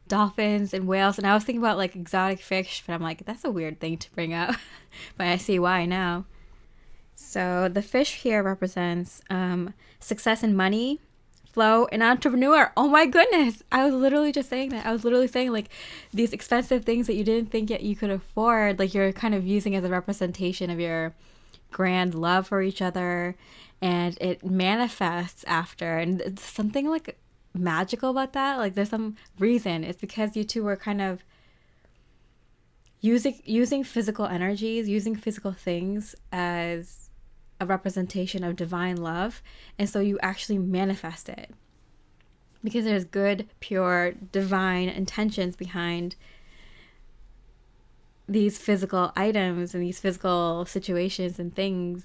dolphins and whales, and I was thinking about like exotic fish, but I'm like, that's a weird thing to bring up. But I see why now. So the fish here represents success and money, flow, and entrepreneur. Oh my goodness. I was literally just saying that. I was literally saying like these expensive things that you didn't think yet you could afford, like you're kind of using as a representation of your grand love for each other, and it manifests after. And it's something like magical about that. Like there's some reason. It's because you two were kind of using physical energies, using physical things as a representation of divine love, and so you actually manifest it because there's good, pure, divine intentions behind these physical items and these physical situations and things.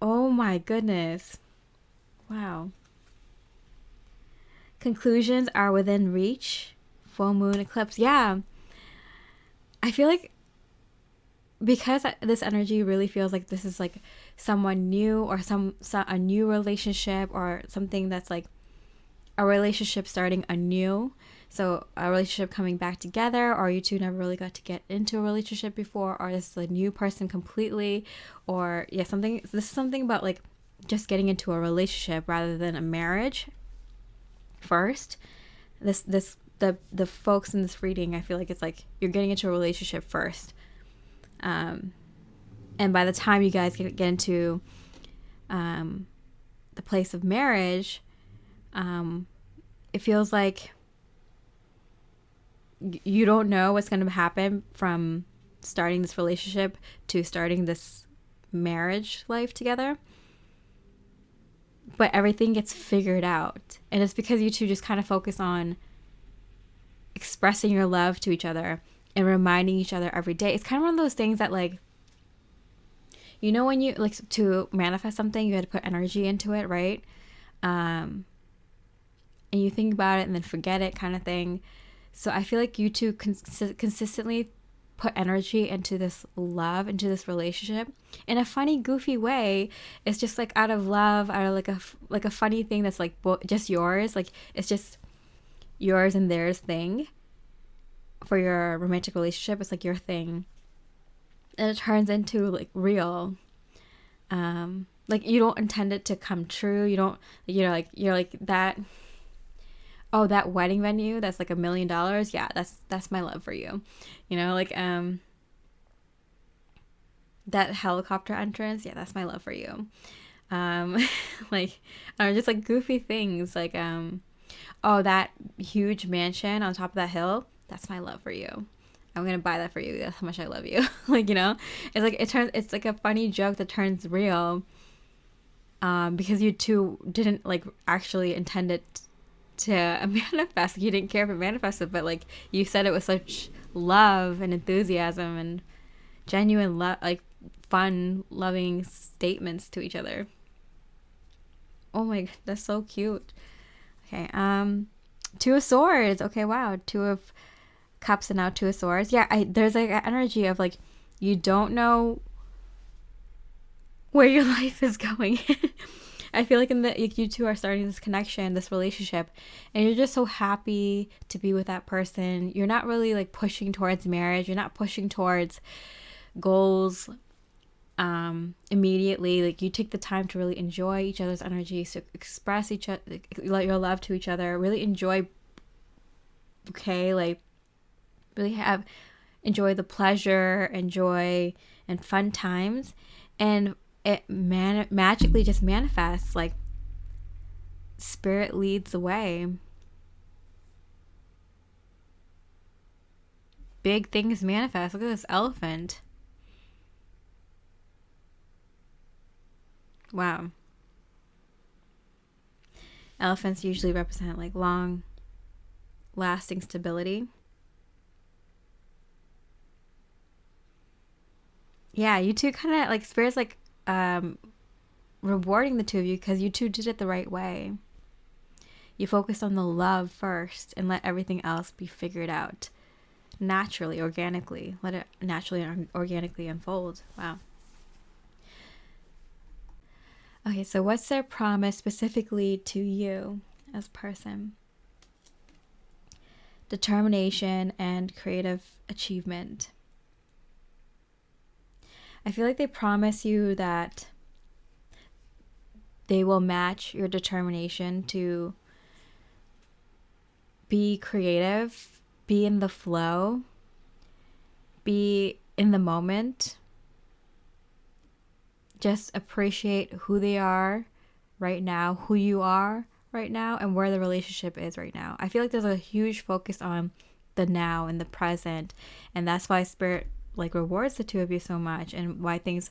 Oh my goodness. Wow. Conclusions are within reach. Full moon eclipse. Yeah. I feel like because this energy really feels like this is like someone new, or a new relationship, or something that's like a relationship starting anew. So a relationship coming back together, or you two never really got to get into a relationship before, or this is a new person completely, or yeah, this is something about like just getting into a relationship rather than a marriage first. The folks in this reading, I feel like it's like you're getting into a relationship first, and by the time you guys get into the place of marriage, it feels like you don't know what's going to happen from starting this relationship to starting this marriage life together, but everything gets figured out, and it's because you two just kind of focus on expressing your love to each other and reminding each other every day. It's kind of one of those things that, like, you know, when you like to manifest something, you had to put energy into it, right? And you think about it and then forget it, kind of thing. So I feel like you two consistently put energy into this love, into this relationship in a funny, goofy way. It's just like out of love, out of like a funny thing that's like just yours. Like it's just yours and theirs thing for your romantic relationship. It's like your thing, and it turns into like real. Like you don't intend it to come true. You don't, you're like that. Oh, that wedding venue that's like $1 million. Yeah, that's my love for you. You know, like that helicopter entrance. Yeah, that's my love for you. Like just like goofy things like oh, that huge mansion on top of that hill. That's my love for you. I'm gonna buy that for you. That's how much I love you. Like, you know, it's like it's like a funny joke that turns real. Because you two didn't like actually intend it to manifest. You didn't care if it manifested, but like you said it with such love and enthusiasm and genuine love, like fun, loving statements to each other. Oh my god, that's so cute. Okay, Two of Swords. Okay, wow. Two of Cups and now Two of Swords. Yeah, there's like an energy of like you don't know where your life is going. I feel like you two are starting this connection, this relationship, and you're just so happy to be with that person. You're not really like pushing towards marriage. You're not pushing towards goals immediately. Like you take the time to really enjoy each other's energy, so express your love to each other, really enjoy, okay, like really enjoy the pleasure, enjoy and fun times, and it magically just manifests. Like spirit leads the way. Big things manifest. Look at this elephant. Wow. Elephants usually represent like long lasting stability. Yeah, you two kind of like spirit's like rewarding the two of you because you two did it the right way. You focused on the love first and let everything else be figured out naturally, organically. Let it naturally and organically unfold. Wow. Okay, so what's their promise specifically to you as a person? Determination and creative achievement. I feel like they promise you that they will match your determination to be creative, be in the flow, be in the moment. Just appreciate who they are right now, who you are right now and where the relationship is right now. I feel like there's a huge focus on the now and the present, and that's why spirit like rewards the two of you so much, and why things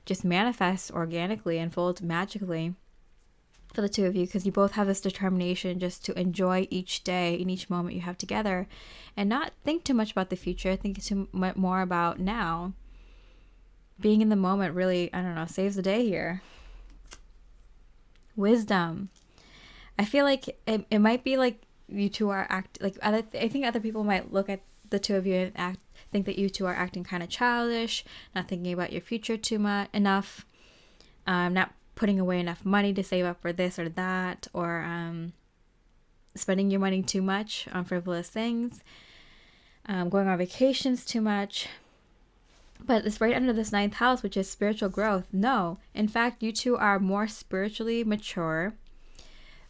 just manifest organically and unfold magically for the two of you, because you both have this determination just to enjoy each day and each moment you have together and not think too much about the future, think too much more about now. Being in the moment really, I don't know, saves the day here. Wisdom. I feel like it might be like you two are I think other people might look at the two of you and think that you two are acting kind of childish, not thinking about your future too much enough, not putting away enough money to save up for this or that, or spending your money too much on frivolous things, going on vacations too much. But it's right under this 9th house, which is spiritual growth. No, in fact, you two are more spiritually mature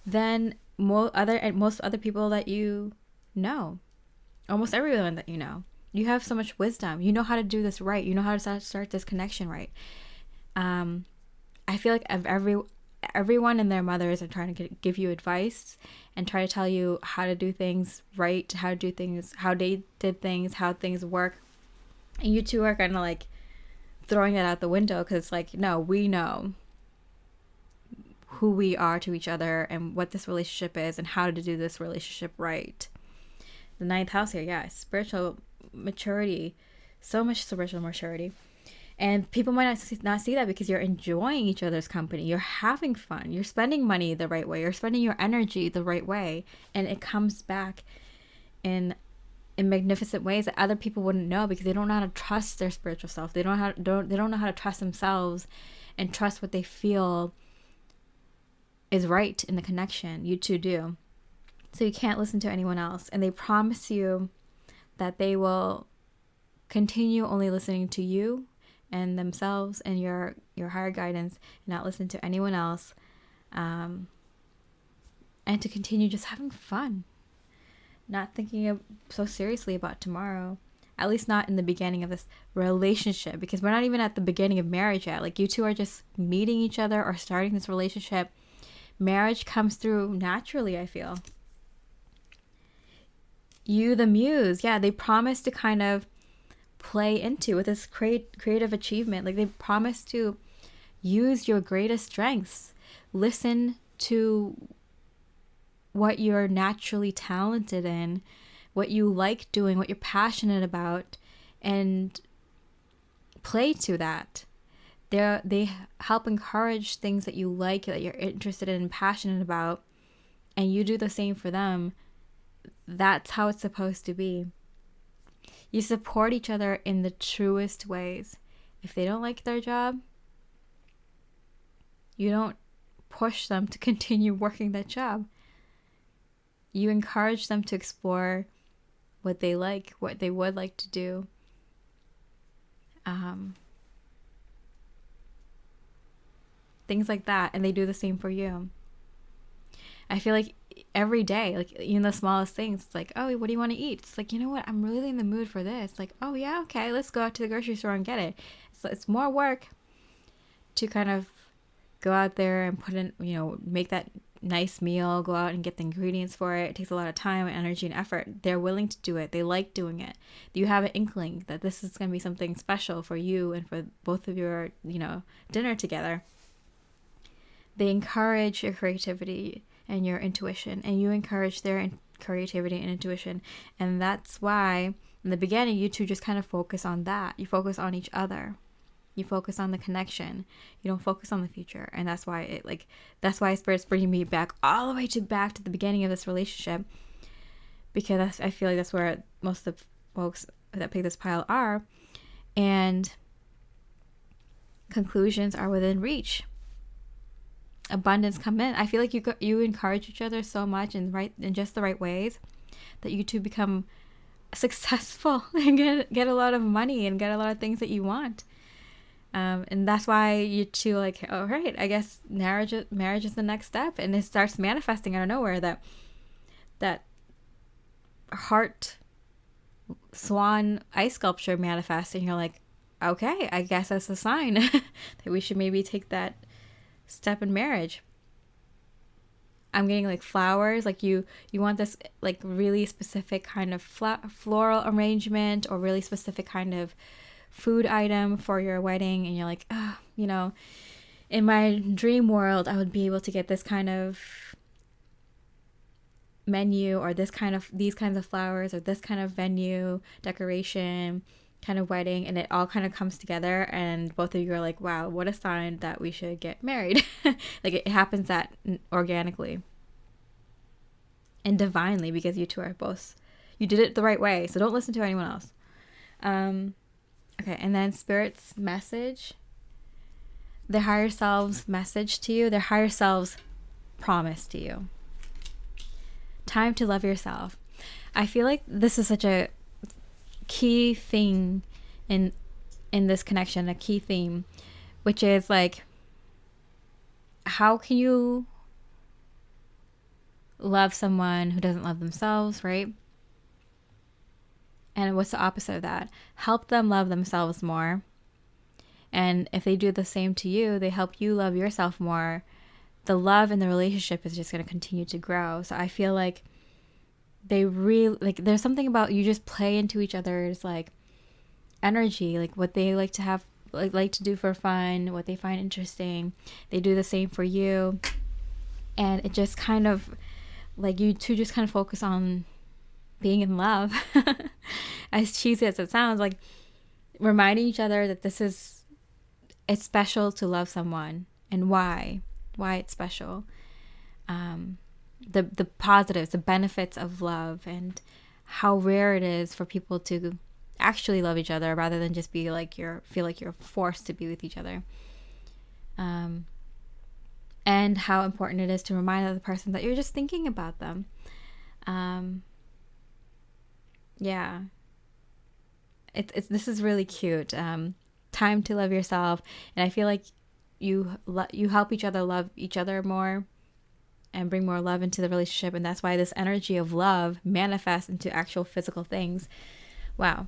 than most other people that you know. Almost everyone that you know. You have so much wisdom. You know how to do this right. You know how to start this connection right. I feel like everyone and their mothers are trying to give you advice and try to tell you how to do things right, how to do things, how they did things, how things work. And you two are kind of like throwing it out the window, because it's like, no, we know who we are to each other and what this relationship is and how to do this relationship right. The 9th house here, yeah, spiritual maturity, so much spiritual maturity. And people might not see that because you're enjoying each other's company. You're having fun. You're spending money the right way. You're spending your energy the right way. And it comes back in magnificent ways that other people wouldn't know, because they don't know how to trust their spiritual self. They don't know how to trust themselves and trust what they feel is right in the connection. You two do. So you can't listen to anyone else. And they promise you that they will continue only listening to you and themselves and your higher guidance, and not listen to anyone else, and to continue just having fun, not thinking so seriously about tomorrow, at least not in the beginning of this relationship, because we're not even at the beginning of marriage yet. Like, you two are just meeting each other or starting this relationship. Marriage comes through naturally, I feel. You, the muse, yeah, they promise to kind of play into with this creative achievement. Like, they promise to use your greatest strengths, listen to what you're naturally talented in, what you like doing, what you're passionate about, and play to that. They help encourage things that you like, that you're interested in and passionate about, and you do the same for them. That's how it's supposed to be. You support each other in the truest ways. If they don't like their job, you don't push them to continue working that job. You encourage them to explore what they like, what they would like to do. Things like that. And they do the same for you. I feel like every day, like even the smallest things, it's like, oh, what do you want to eat? It's like, you know what? I'm really in the mood for this. Like, oh yeah, okay, let's go out to the grocery store and get it. So it's more work to kind of go out there and put in, make that nice meal, go out and get the ingredients for it. It takes a lot of time and energy and effort. They're willing to do it. They like doing it. You have an inkling that this is going to be something special for you and for both of your, dinner together. They encourage your creativity and your intuition, and you encourage their creativity and intuition. And that's why in the beginning, you two just kind of focus on that. You focus on each other. You focus on the connection. You don't focus on the future. And that's why that's why Spirit's bringing me back all the way back to the beginning of this relationship, because I feel like that's where most of the folks that pick this pile are, and conclusions are within reach. Abundance come in. I feel like you encourage each other so much in just the right ways that you two become successful and get a lot of money and get a lot of things that you want. And that's why you two like, all right, I guess marriage is the next step, and it starts manifesting out of nowhere. That heart swan ice sculpture manifests, and you're like, okay, I guess that's a sign that we should maybe take that step in marriage. I'm getting like flowers, like you want this like really specific kind of floral arrangement or really specific kind of food item for your wedding, and you're like, ah, you know, in my dream world I would be able to get this kind of menu or these kinds of flowers or this kind of venue decoration kind of wedding, and it all kind of comes together, and both of you are like, wow, what a sign that we should get married. Like it happens that organically and divinely, because you two are both, you did it the right way, so don't listen to anyone else. Okay, and then Spirit's message, their higher selves message to you, their higher selves promise to you. Time to love yourself. I feel like this is such a key thing in this connection, a key theme, which is like, how can you love someone who doesn't love themselves, right? And what's the opposite of that? Help them love themselves more. And if they do the same to you, they help you love yourself more. The love in the relationship is just going to continue to grow. So I feel like they really, like, there's something about you just play into each other's like energy, like what they like to have, like to do for fun, what they find interesting. They do the same for you. And it just kind of like you two just kind of focus on being in love. As cheesy as it sounds, like reminding each other that it's special to love someone, and why it's special. The positives, the benefits of love, and how rare it is for people to actually love each other rather than just be like feel like you're forced to be with each other. And how important it is to remind the other person that you're just thinking about them. Yeah. This is really cute. Time to love yourself, and I feel like you help each other love each other more and bring more love into the relationship, and that's why this energy of love manifests into actual physical things. Wow.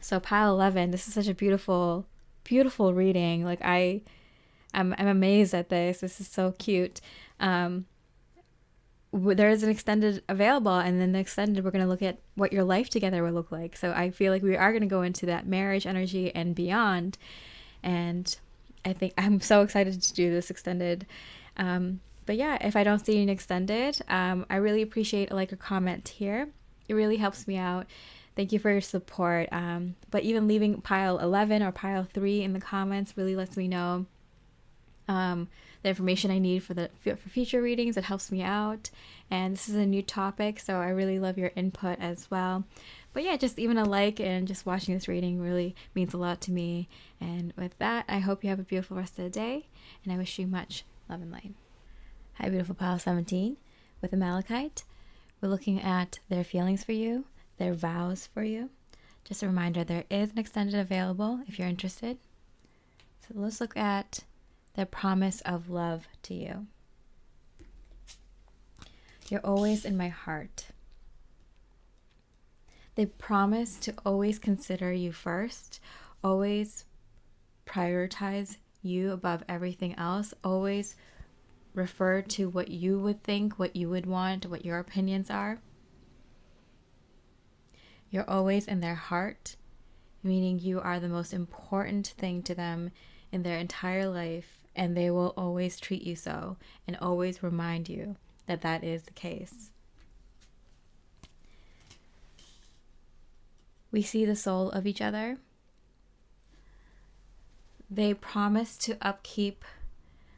So pile 11, this is such a beautiful reading. Like I'm amazed at this. This is so cute. There is an extended available, and then the extended, we're going to look at what your life together will look like. So I feel like we are going to go into that marriage energy and beyond, and I think I'm so excited to do this extended. But yeah, if I don't see an extended, I really appreciate a like or comment here. It really helps me out. Thank you for your support. But even leaving pile 11 or pile 3 in the comments really lets me know the information I need for future readings. It helps me out, and this is a new topic, so I really love your input as well. But yeah, just even a like and just watching this reading really means a lot to me. And with that, I hope you have a beautiful rest of the day, and I wish you much love and light. Hi, beautiful pile 17 with the Malachite. We're looking at their feelings for you, their vows for you. Just a reminder, there is an extended available if you're interested. So let's look at their promise of love to you. You're always in my heart. They promise to always consider you first, always prioritize you above everything else, always refer to what you would think, what you would want, what your opinions are. You're always in their heart, meaning you are the most important thing to them in their entire life, and they will always treat you so and always remind you that that is the case. We see the soul of each other. They promise to upkeep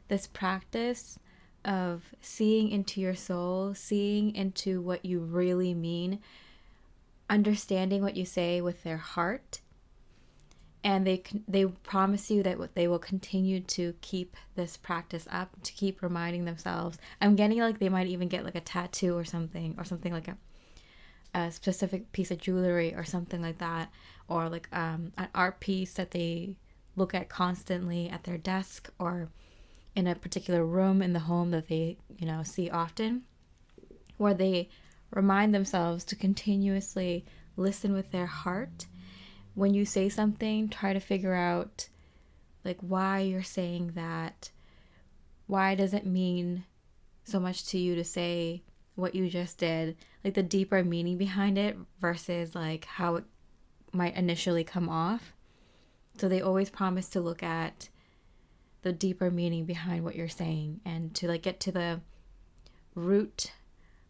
this practice of seeing into your soul, seeing into what you really mean, understanding what you say with their heart. And they promise you that they will continue to keep this practice up, to keep reminding themselves. I'm getting like they might even get like a tattoo or something like a specific piece of jewelry or something like that, or like an art piece that they look at constantly at their desk or in a particular room in the home that they, see often, where they remind themselves to continuously listen with their heart. When you say something, try to figure out like why you're saying that. Why does it mean so much to you to say what you just did, like the deeper meaning behind it versus like how it might initially come off. So they always promise to look at the deeper meaning behind what you're saying and to like get to the root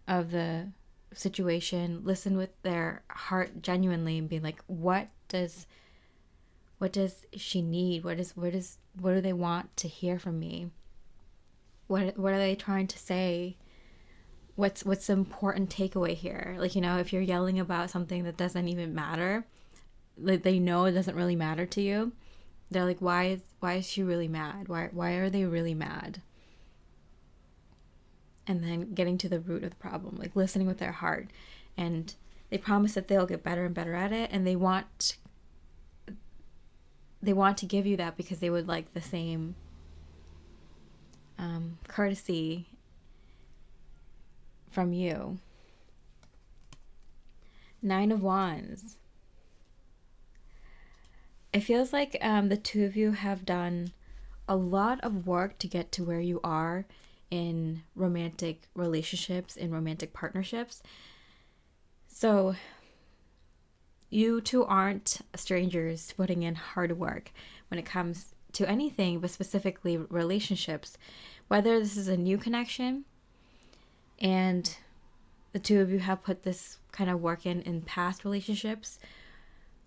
of the situation, listen with their heart genuinely and be like, what does she need? What do they want to hear from me? What are they trying to say? What's the important takeaway here? Like, you know, if you're yelling about something that doesn't even matter, like they know it doesn't really matter to you, they're like, why is she really mad? Why are they really mad? And then getting to the root of the problem, like listening with their heart. And they promise that they'll get better and better at it, and they want to give you that because they would like the same courtesy from you. 9 of Wands. It feels like the two of you have done a lot of work to get to where you are in romantic relationships, in romantic partnerships. So you two aren't strangers putting in hard work when it comes to anything, but specifically relationships. Whether this is a new connection and the two of you have put this kind of work in past relationships,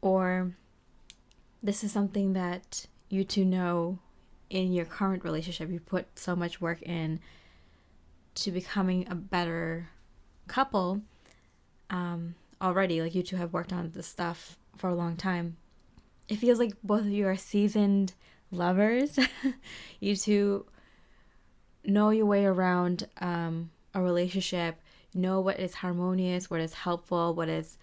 or this is something that you two know in your current relationship, you put so much work in to becoming a better couple already. Like you two have worked on this stuff for a long time. It feels like both of you are seasoned lovers. You two know your way around a relationship, know what is harmonious, what is helpful, what is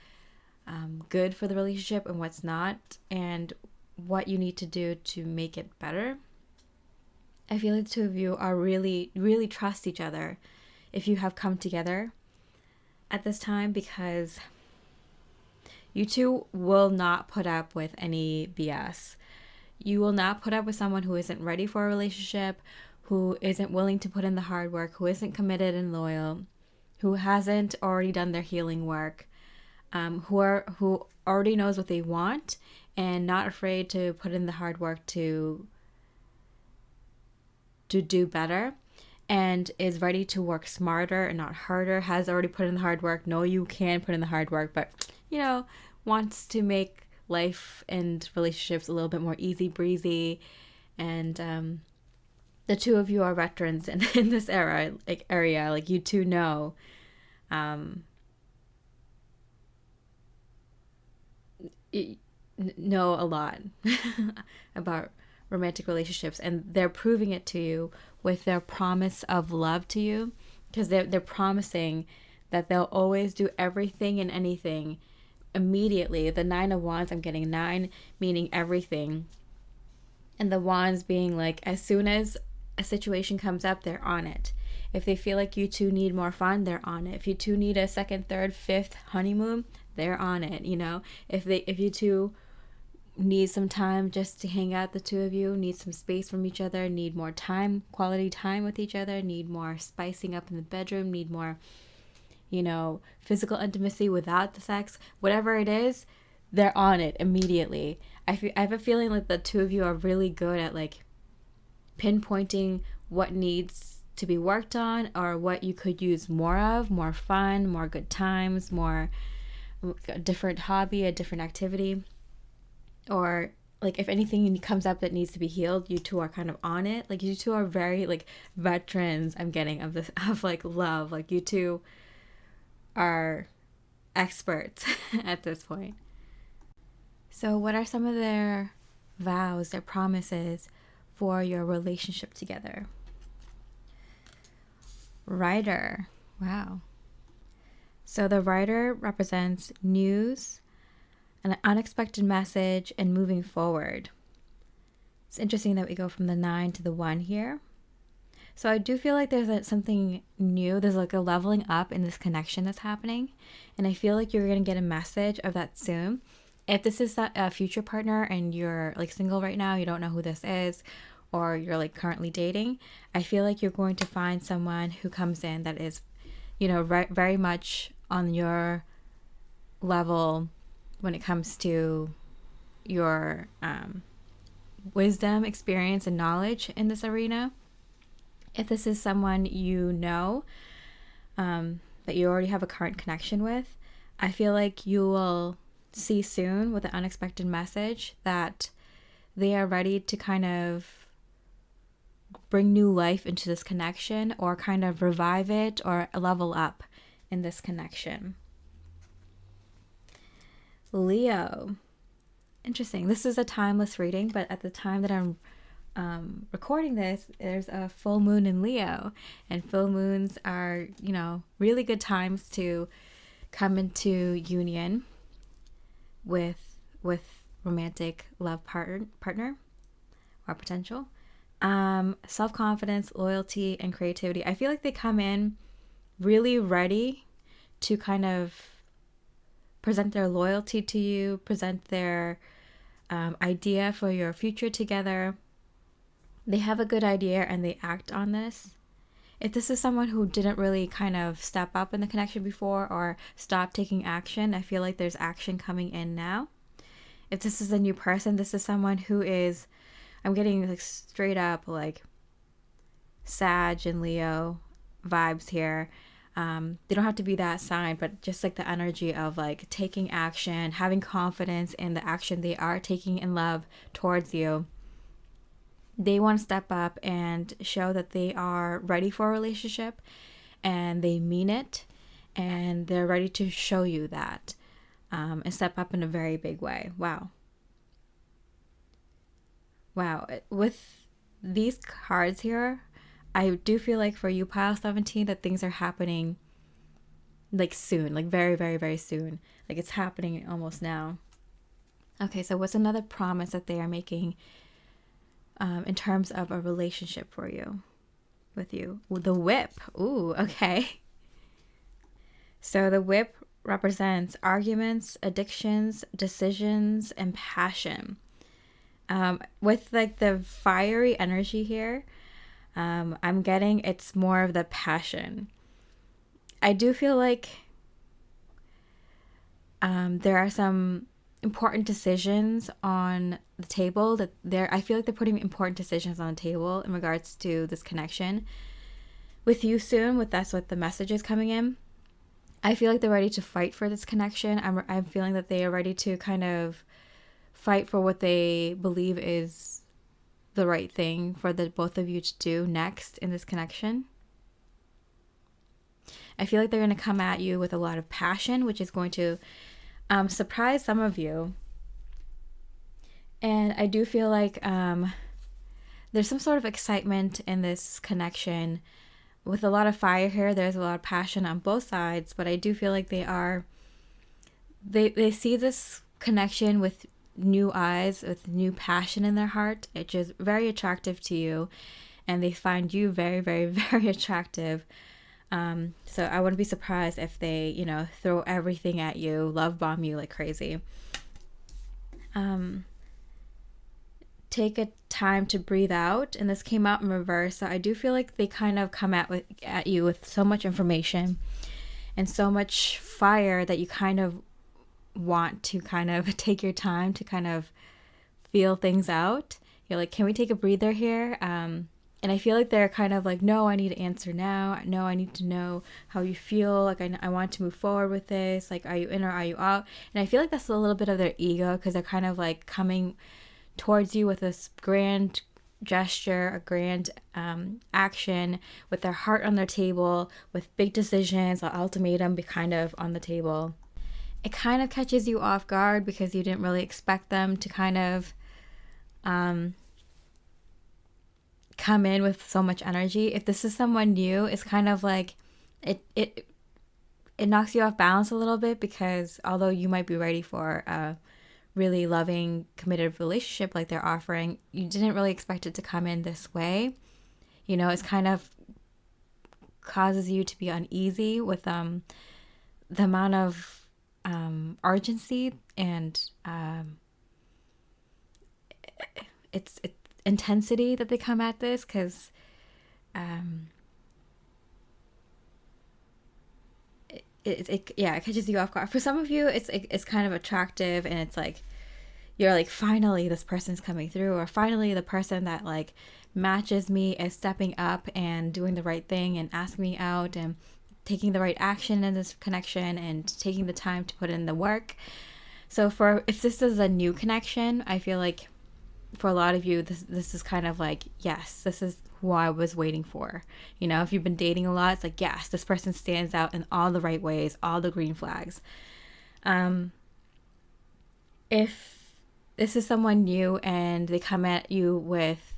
good for the relationship and what's not, and what you need to do to make it better. I feel like the two of you are really, really trust each other if you have come together at this time, because you two will not put up with any BS. You will not put up with someone who isn't ready for a relationship, who isn't willing to put in the hard work, who isn't committed and loyal, who hasn't already done their healing work, who already knows what they want and not afraid to put in the hard work to do better, and is ready to work smarter and not harder, has already put in the hard work. No, you can put in the hard work, but, you know, wants to make life and relationships a little bit more easy breezy. And the two of you are veterans in this area. Like you two know know a lot about romantic relationships, and they're proving it to you with their promise of love to you, because they're promising that they'll always do everything and anything immediately. The 9 of Wands, I'm getting 9 meaning everything, and the Wands being like, as soon as a situation comes up, they're on it. If they feel like you two need more fun, they're on it. If you two need a second, third, fifth honeymoon, they're on it. You know, if you two need some time just to hang out, the two of you need some space from each other, need more time, quality time with each other, need more spicing up in the bedroom, need more, you know, physical intimacy without the sex, whatever it is, they're on it immediately. I have a feeling like the two of you are really good at like pinpointing what needs to be worked on, or what you could use more of, more fun, more good times, more a different hobby, a different activity. Or like if anything comes up that needs to be healed, you two are kind of on it. Like you two are very like veterans, I'm getting, of this, of like love. Like you two are experts at this point. So what are some of their vows, their promises for your relationship together? Rider. Wow. So the Rider represents news, an unexpected message, and moving forward. It's interesting that we go from the 9 to the 1 here. So I do feel like there's something new. There's like a leveling up in this connection that's happening. And I feel like you're going to get a message of that soon. If this is a future partner and you're like single right now, you don't know who this is, or you're like currently dating, I feel like you're going to find someone who comes in that is, very much on your level when it comes to your wisdom, experience, and knowledge in this arena. If this is someone that you already have a current connection with, I feel like you will see soon with an unexpected message that they are ready to kind of bring new life into this connection, or kind of revive it or level up in this connection. Leo. Interesting. This is a timeless reading, but at the time that I'm recording this, there's a full moon in Leo, and full moons are, really good times to come into union with romantic love partner or potential. Self-confidence, loyalty, and creativity. I feel like they come in really ready to kind of present their loyalty to you, present their idea for your future together. They have a good idea and they act on this. If this is someone who didn't really kind of step up in the connection before or stop taking action, I feel like there's action coming in now. If this is a new person, this is someone who is, I'm getting like straight up like Sag and Leo vibes here. They don't have to be that sign, but just like the energy of like taking action, having confidence in the action they are taking in love towards you. They want to step up and show that they are ready for a relationship and they mean it, and they're ready to show you that and step up in a very big way. Wow. With these cards here, I do feel like for you, pile 17, that things are happening like soon, like very, very, very soon. Like it's happening almost now. Okay, so what's another promise that they are making in terms of a relationship for you, with you? The whip. Ooh, okay. So the whip represents arguments, addictions, decisions, and passion. With like the fiery energy here, I'm getting it's more of the passion. I do feel like there are some important decisions on the table that I feel like they're putting important decisions on the table in regards to this connection with you soon. That's what the message is coming in. I feel like they're ready to fight for this connection. I'm feeling that they are ready to kind of fight for what they believe is the right thing for the both of you to do next in this connection. I feel like they're going to come at you with a lot of passion, which is going to surprise some of you. And I do feel like there's some sort of excitement in this connection. With a lot of fire here, there's a lot of passion on both sides, but I do feel like they see this connection with new eyes, with new passion in their heart, which is very attractive to you, and they find you very, very, very attractive. So I wouldn't be surprised if they, throw everything at you, love bomb you like crazy. Take a time to breathe out, and this came out in reverse. So I do feel like they kind of come at you with so much information and so much fire that you kind of want to kind of take your time to kind of feel things out. You're like, can we take a breather here? And I feel like they're kind of like, no, I need to answer now. No, I need to know how you feel. Like, I want to move forward with this. Like, are you in or are you out? And I feel like that's a little bit of their ego, because they're kind of like coming towards you with this grand gesture, a grand action, with their heart on their table, with big decisions, an ultimatum be kind of on the table. It kind of catches you off guard because you didn't really expect them to kind of come in with so much energy. If this is someone new, it's kind of like it knocks you off balance a little bit, because although you might be ready for a really loving, committed relationship like they're offering, you didn't really expect it to come in this way. It's kind of causes you to be uneasy with the amount of urgency, and intensity that they come at this, because it catches you off guard. For some of you, it's kind of attractive, and it's like you're like, finally this person's coming through, or finally the person that like matches me is stepping up and doing the right thing and asking me out and taking the right action in this connection and taking the time to put in the work. So if this is a new connection, I feel like for a lot of you, this is kind of like, yes, this is who I was waiting for. You know, if you've been dating a lot, it's like, yes, this person stands out in all the right ways, all the green flags. If this is someone new and they come at you with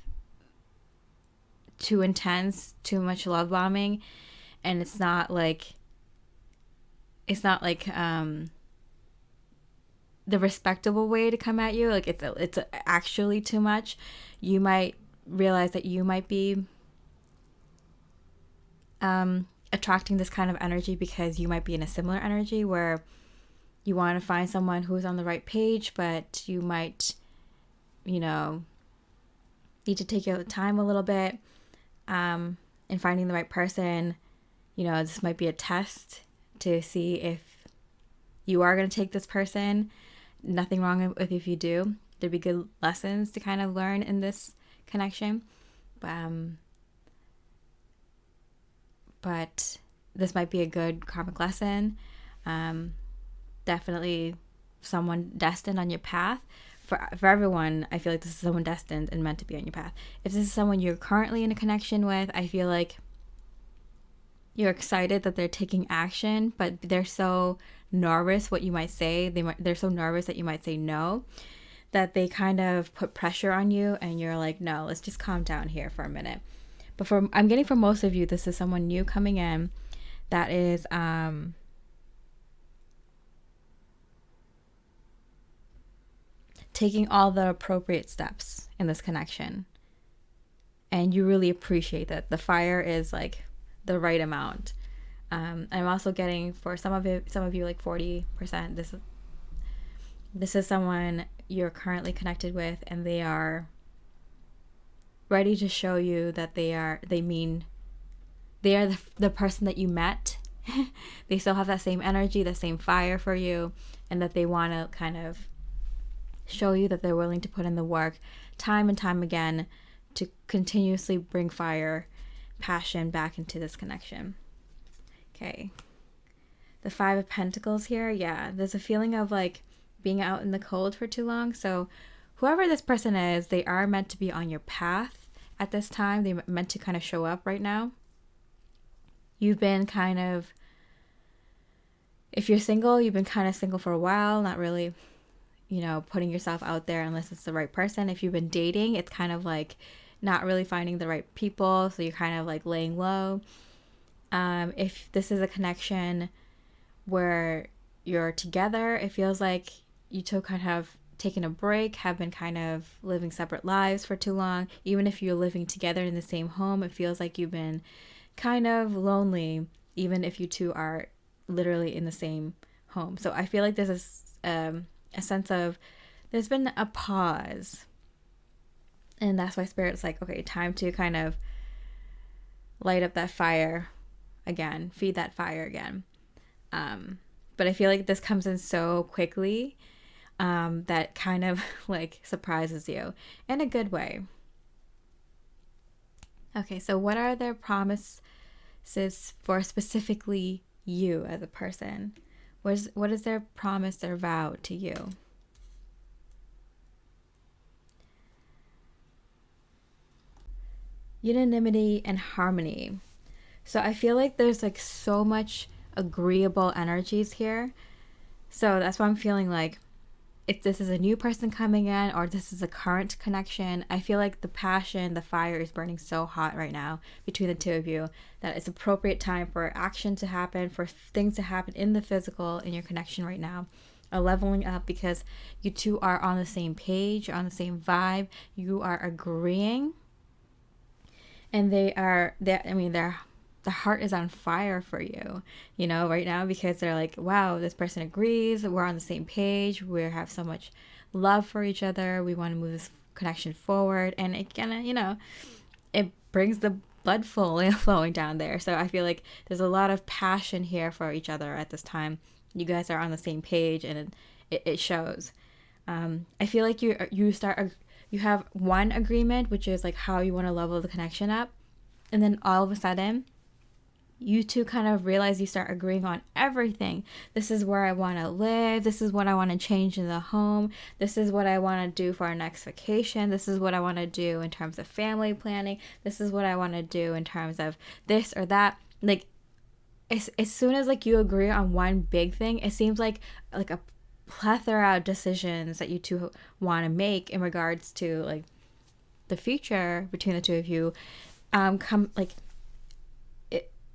too intense, too much love bombing, and it's not like the respectable way to come at you, like it's actually too much, you might realize that you might be attracting this kind of energy because you might be in a similar energy where you want to find someone who's on the right page, but you might, you know, need to take your time a little bit in finding the right person. You know, this might be a test to see if you are going to take this person. Nothing wrong with if you do. There'd be good lessons to kind of learn in this connection. But this might be a good karmic lesson. Definitely someone destined on your path. For everyone, I feel like this is someone destined and meant to be on your path. If this is someone you're currently in a connection with, I feel like you're excited that they're taking action, but they're so nervous what you might say. They're so nervous that you might say no, that they kind of put pressure on you, and you're like, no, let's just calm down here for a minute. But I'm getting for most of you, this is someone new coming in that is taking all the appropriate steps in this connection. And you really appreciate that the fire is like the right amount. I'm also getting for some of you like 40%. This is someone you're currently connected with, and they are ready to show you that they are the person that you met. They still have that same energy, the same fire for you, and that they want to kind of show you that they're willing to put in the work time and time again to continuously bring fire, passion back into this connection. Okay. The 5 of Pentacles here. Yeah, there's a feeling of like being out in the cold for too long. So whoever this person is, they are meant to be on your path at this time. They're meant to kind of show up right now. You've been kind of, if you're single, you've been kind of single for a while, not really, you know, putting yourself out there unless it's the right person. If you've been dating, it's kind of like not really finding the right people, so you're kind of like laying low. If this is a connection where you're together, it feels like you two kind of have taken a break, have been kind of living separate lives for too long. Even if you're living together in the same home, it feels like you've been kind of lonely, even if you two are literally in the same home. So I feel like there's a sense of there's been a pause, and that's why Spirit's like, okay, time to kind of light up that fire again, feed that fire again. But I feel like this comes in so quickly that kind of like surprises you in a good way. Okay, so what are their promises for specifically you as a person? What is their promise, their vow to you? Unanimity and harmony. So I feel like there's like so much agreeable energies here. So that's why I'm feeling like if this is a new person coming in or this is a current connection, I feel like the passion, the fire is burning so hot right now between the two of you that it's appropriate time for action to happen, for things to happen in the physical in your connection right now. A leveling up because you two are on the same page, on the same vibe, you are agreeing. And the heart is on fire for you, you know, right now, because they're like, wow, this person agrees, we're on the same page, we have so much love for each other, we want to move this connection forward, and it kind of, it brings the blood flowing down there. So I feel like there's a lot of passion here for each other at this time. You guys are on the same page, and it shows. I feel like you have one agreement, which is like how you want to level the connection up, and then all of a sudden you two kind of realize you start agreeing on everything. This is where I want to live. This is what I want to change in the home. This is what I want to do for our next vacation. This is what I want to do in terms of family planning. This is what I want to do in terms of this or that. Like, as soon as like you agree on one big thing, it seems like a plethora of decisions that you two want to make in regards to like the future between the two of you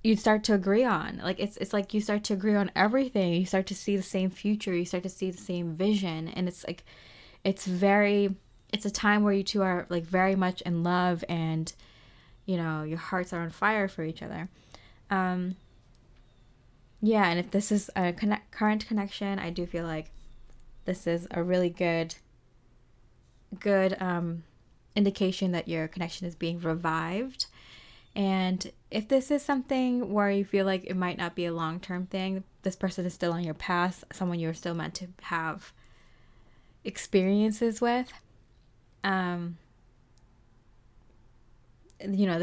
you start to agree on. Like it's like you start to agree on everything. You start to see the same future. You start to see the same vision, and it's like it's a time where you two are like very much in love, and your hearts are on fire for each other. And if this is a current connection, I do feel like this is a really good indication that your connection is being revived. And if this is something where you feel like it might not be a long-term thing, this person is still on your path, someone you're still meant to have experiences with, there's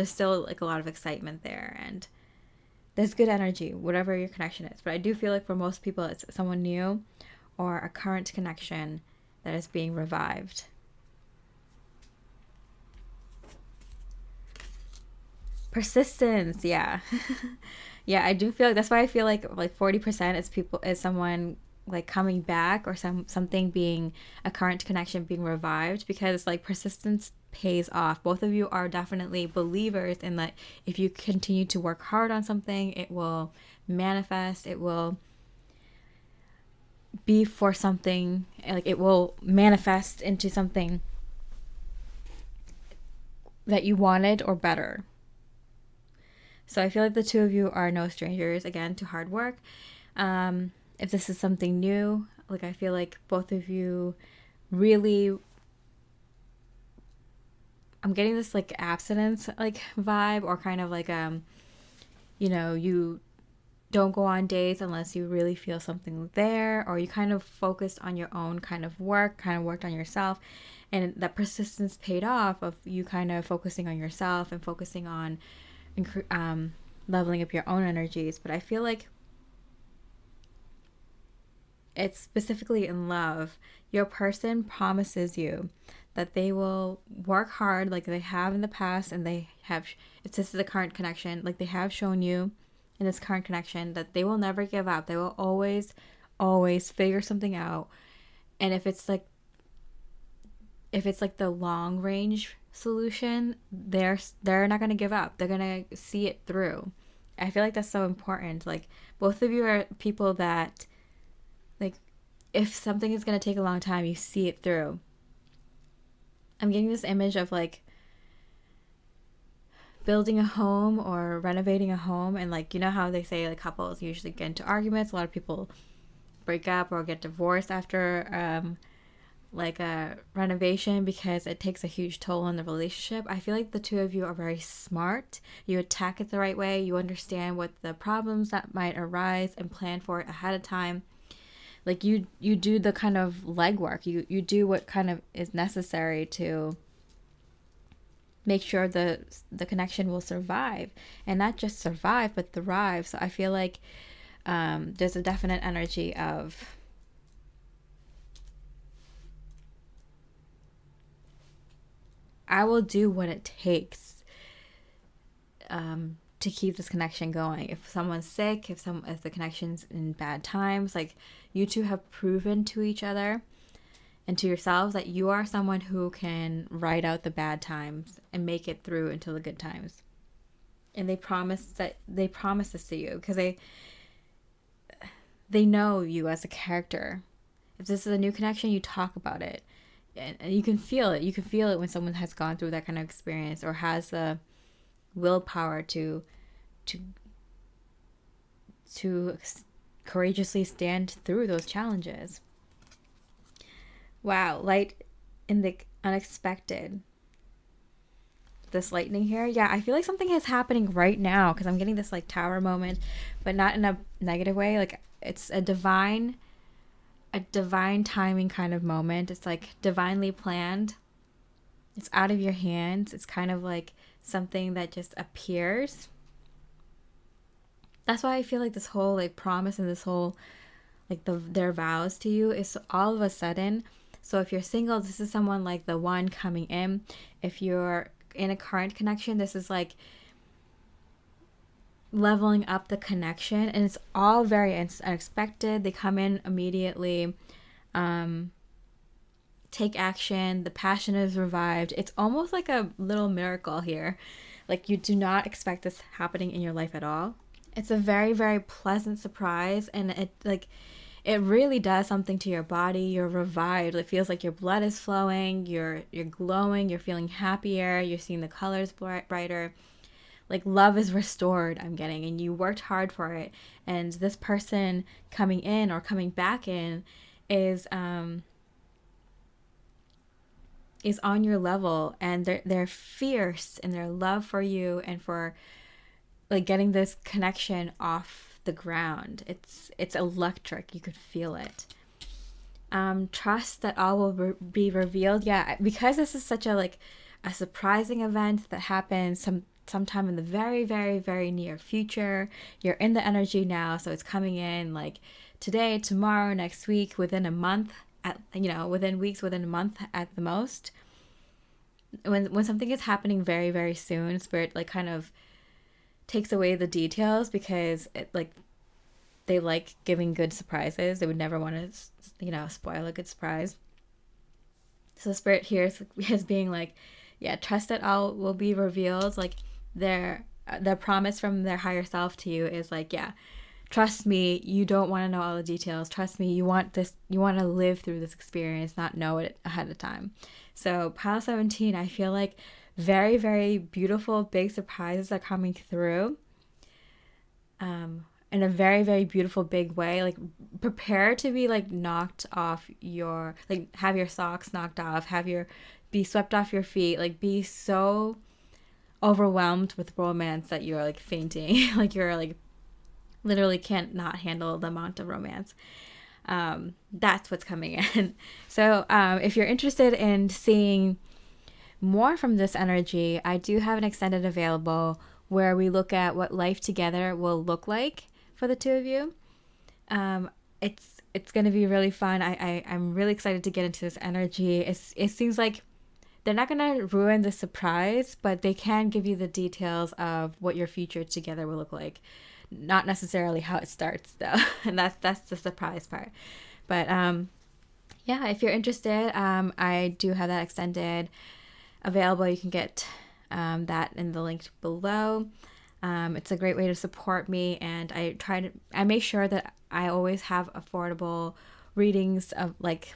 still like a lot of excitement there, and there's good energy, whatever your connection is. But I do feel like for most people, it's someone new or a current connection that is being revived. Persistence, yeah. Yeah, I do feel like that's why I feel like 40% is someone like coming back, or something being a current connection being revived, because like persistence pays off. Both of you are definitely believers in that if you continue to work hard on something, it will manifest, it will be for something, like it will manifest into something that you wanted or better. So I feel like the two of you are no strangers, again, to hard work. If this is something new, like I feel like both of you really, I'm getting this like abstinence like vibe, or kind of like you don't go on dates unless you really feel something there, or you kind of focused on your own kind of work, kind of worked on yourself, and that persistence paid off of you kind of focusing on yourself and focusing on leveling up your own energies. But I feel like it's specifically in love. Your person promises you that they will work hard like they have in the past, and they have, if this is a current connection, like they have shown you in this current connection, that they will never give up. They will always figure something out. And if it's like the long range solution, they're not going to give up. They're going to see it through. I feel like that's so important. Like both of you are people that, like, if something is going to take a long time, you see it through. I'm getting this image of like building a home or renovating a home, and like, how they say like couples usually get into arguments. A lot of people break up or get divorced after like a renovation, because it takes a huge toll on the relationship. I feel like the two of you are very smart. You attack it the right way. You understand what the problems that might arise and plan for it ahead of time. Like you do the kind of legwork. You do what kind of is necessary to make sure the connection will survive, and not just survive but thrive. So I feel like there's a definite energy of I will do what it takes to keep this connection going. If someone's sick, if the connection's in bad times, like you two have proven to each other and to yourselves that you are someone who can ride out the bad times and make it through until the good times. And they promise this to you because they know you as a character. If this is a new connection, you talk about it. And you can feel it. You can feel it when someone has gone through that kind of experience or has the willpower to courageously stand through those challenges. Wow, light in the unexpected. This lightning here, yeah, I feel like something is happening right now because I'm getting this like tower moment, but not in a negative way. Like it's a divine timing kind of moment. It's like divinely planned. It's out of your hands. It's kind of like something that just appears. That's why I feel like this whole like promise and this whole like their vows to you is all of a sudden. So if you're single, this is someone like the one coming in. If you're in a current connection, this is like leveling up the connection, and it's all very unexpected. They come in immediately, take action, the passion is revived. It's almost like a little miracle here. Like you do not expect this happening in your life at all. It's a very, very pleasant surprise, and it really does something to your body. You're revived. It feels like your blood is flowing, you're glowing, you're feeling happier, you're seeing the colors brighter. Like love is restored, I'm getting, and you worked hard for it. And this person coming in or coming back in is on your level, and they're fierce in their love for you and for like getting this connection off the ground. It's electric. You could feel it. Trust that all will be revealed. Yeah, because this is such a surprising event that happens sometime in the very, very, very near future. You're in the energy now, so it's coming in like today, tomorrow, next week, within a month, within weeks, within a month at the most. When something is happening very, very soon, Spirit like kind of takes away the details because they like giving good surprises. They would never want to spoil a good surprise. So Spirit here is being like, yeah, trust that all will be revealed. Like their promise from their higher self to you is like, yeah, trust me, you don't want to know all the details. Trust me, you want to live through this experience, not know it ahead of time. So pile 17, I feel like very, very beautiful big surprises are coming through in a very, very beautiful big way. Like prepare to be like knocked off your, like have your socks knocked off, be swept off your feet, like be so overwhelmed with romance that you're like fainting. Like you're like literally can't not handle the amount of romance. That's what's coming in. So if you're interested in seeing more from this energy, I do have an extended available where we look at what life together will look like for the two of you. It's going to be really fun. I'm really excited to get into this energy. It seems like they're not going to ruin the surprise, but they can give you the details of what your future together will look like. Not necessarily how it starts though. And that's the surprise part. But yeah, if you're interested, I do have that extended available. You can get that in the link below. It's a great way to support me, and I make sure that I always have affordable readings of like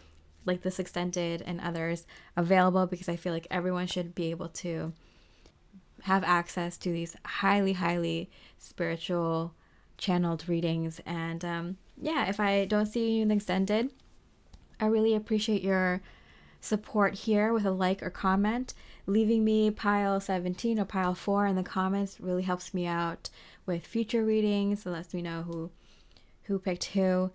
this extended and others available, because I feel like everyone should be able to have access to these highly, highly spiritual channeled readings. And yeah, if I don't see you in the extended, I really appreciate your support here with a like or comment. Leaving me pile 17 or pile 4 in the comments really helps me out with future readings. It lets me know who picked who.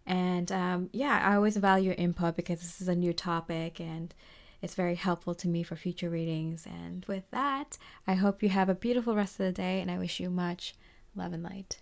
And yeah, I always value your input because this is a new topic and it's very helpful to me for future readings. And with that, I hope you have a beautiful rest of the day, and I wish you much love and light.